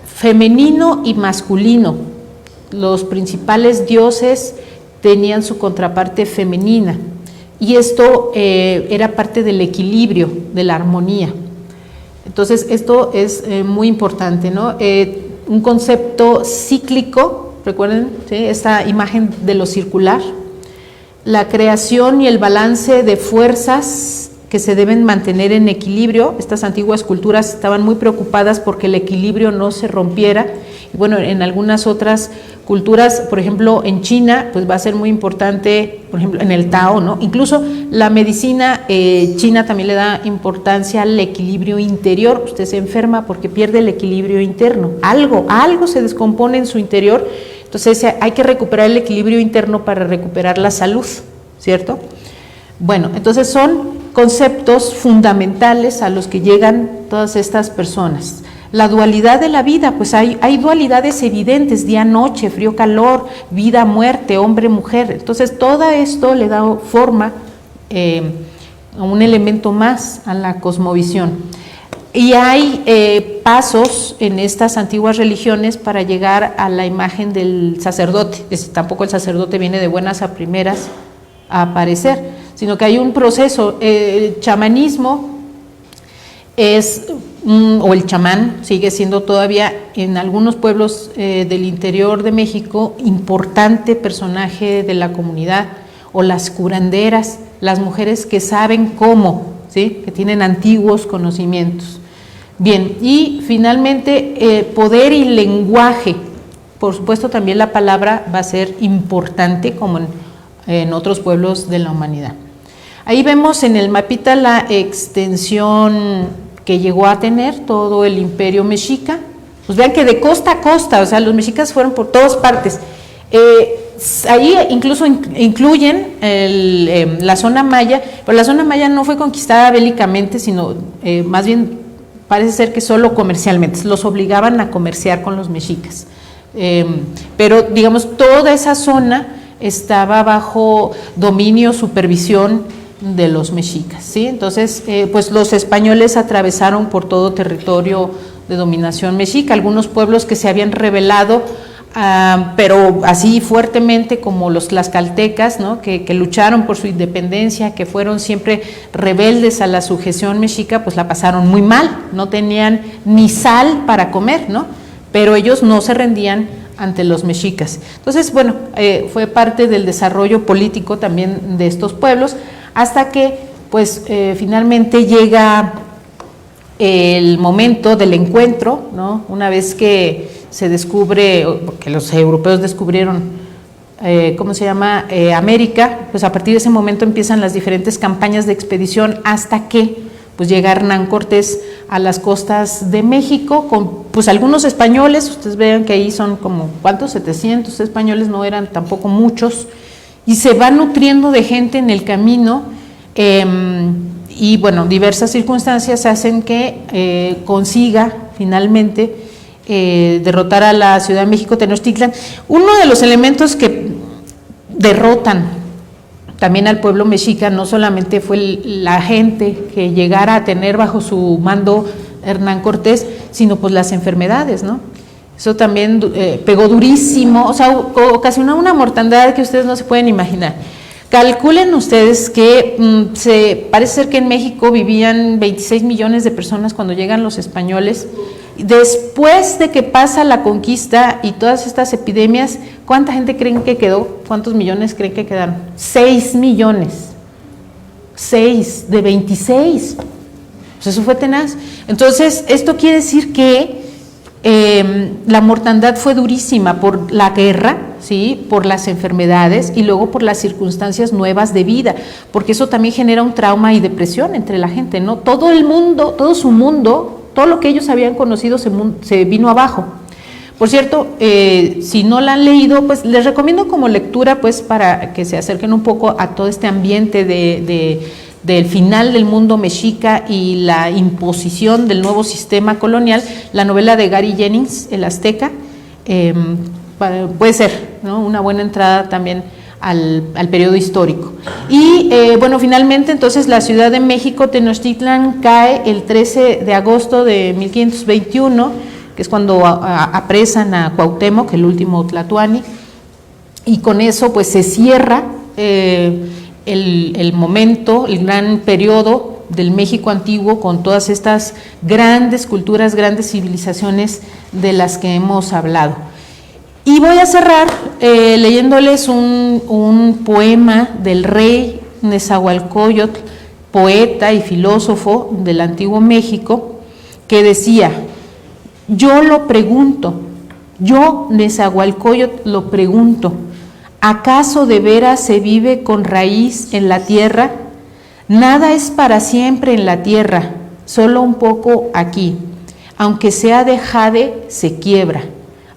Speaker 1: femenino y masculino. Los principales dioses tenían su contraparte femenina, y esto era parte del equilibrio, de la armonía. Entonces, esto es muy importante, ¿no? Un concepto cíclico. Recuerden, ¿sí?, esta imagen de lo circular, la creación y el balance de fuerzas que se deben mantener en equilibrio. Estas antiguas culturas estaban muy preocupadas porque el equilibrio no se rompiera. Y bueno, en algunas otras culturas, por ejemplo, en China, pues va a ser muy importante, por ejemplo, en el Tao, ¿no? Incluso la medicina china también le da importancia al equilibrio interior. Usted se enferma porque pierde el equilibrio interno. Algo se descompone en su interior. Entonces hay que recuperar el equilibrio interno para recuperar la salud, ¿cierto? Bueno, entonces son conceptos fundamentales a los que llegan todas estas personas. La dualidad de la vida, pues hay dualidades evidentes, día-noche, frío-calor, vida-muerte, hombre-mujer. Entonces todo esto le da forma a un elemento más a la cosmovisión. Y hay pasos en estas antiguas religiones para llegar a la imagen del sacerdote. Tampoco el sacerdote viene de buenas a primeras a aparecer, sino que hay un proceso. El chamanismo o el chamán sigue siendo todavía en algunos pueblos del interior de México importante personaje de la comunidad, o las curanderas, las mujeres que saben cómo, ¿sí?, que tienen antiguos conocimientos. Bien, y finalmente poder y lenguaje. Por supuesto, también la palabra va a ser importante, como en otros pueblos de la humanidad. Ahí vemos en el mapita la extensión que llegó a tener todo el imperio mexica. Pues vean que de costa a costa, o sea, los mexicas fueron por todas partes. Ahí incluso incluyen la zona maya, pero la zona maya no fue conquistada bélicamente, sino más bien parece ser que solo comercialmente, los obligaban a comerciar con los mexicas. Pero digamos, toda esa zona estaba bajo dominio, supervisión de los mexicas, ¿sí? Entonces, pues los españoles atravesaron por todo territorio de dominación mexica, algunos pueblos que se habían rebelado, pero así fuertemente, como los tlaxcaltecas, ¿no?, que lucharon por su independencia, que fueron siempre rebeldes a la sujeción mexica, pues la pasaron muy mal, no tenían ni sal para comer, ¿no?, pero ellos no se rendían ante los mexicas. Entonces, bueno, fue parte del desarrollo político también de estos pueblos, hasta que pues finalmente llega el momento del encuentro, ¿no?, una vez que se descubre, que los europeos descubrieron, ¿cómo se llama?, América. Pues a partir de ese momento empiezan las diferentes campañas de expedición, hasta que pues llega Hernán Cortés a las costas de México con pues algunos españoles. Ustedes vean que ahí son como, ¿cuántos? 700 españoles, no eran tampoco muchos, y se va nutriendo de gente en el camino, y bueno, diversas circunstancias hacen que consiga finalmente derrotar a la Ciudad de México, Tenochtitlan. Uno de los elementos que derrotan también al pueblo mexica no solamente fue la gente que llegara a tener bajo su mando Hernán Cortés, sino pues las enfermedades, ¿no? Eso también pegó durísimo, o sea, ocasionó una mortandad que ustedes no se pueden imaginar. Calculen ustedes que parece ser que en México vivían 26 millones de personas cuando llegan los españoles. Después de que pasa la conquista y todas estas epidemias, ¿cuánta gente creen que quedó? ¿Cuántos millones creen que quedaron? 6 millones. 6 de 26. Pues eso fue tenaz. Entonces, esto quiere decir que la mortandad fue durísima por la guerra, ¿sí? Por las enfermedades y luego por las circunstancias nuevas de vida, porque eso también genera un trauma y depresión entre la gente, ¿no? Todo el mundo, todo su mundo, todo lo que ellos habían conocido se vino abajo. Por cierto, si no la han leído, pues les recomiendo como lectura, pues para que se acerquen un poco a todo este ambiente del final del mundo mexica y la imposición del nuevo sistema colonial, la novela de Gary Jennings, El Azteca, puede ser, ¿no?, una buena entrada también al periodo histórico. Y bueno, finalmente entonces la Ciudad de México, Tenochtitlan, cae el 13 de agosto de 1521, que es cuando apresan a Cuauhtémoc, el último tlatoani, y con eso pues se cierra el momento, el gran periodo del México antiguo con todas estas grandes culturas, grandes civilizaciones de las que hemos hablado. Y voy a cerrar leyéndoles un poema del rey Nezahualcóyotl, poeta y filósofo del antiguo México, que decía: yo lo pregunto, yo Nezahualcóyotl lo pregunto, ¿acaso de veras se vive con raíz en la tierra? Nada es para siempre en la tierra, solo un poco aquí. Aunque sea de jade, se quiebra.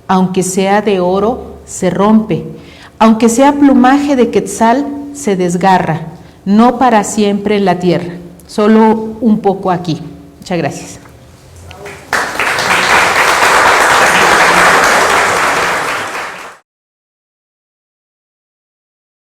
Speaker 1: Aunque sea de oro, se rompe. Aunque sea plumaje de quetzal, se desgarra. No para siempre en la tierra, solo un poco aquí. Muchas gracias.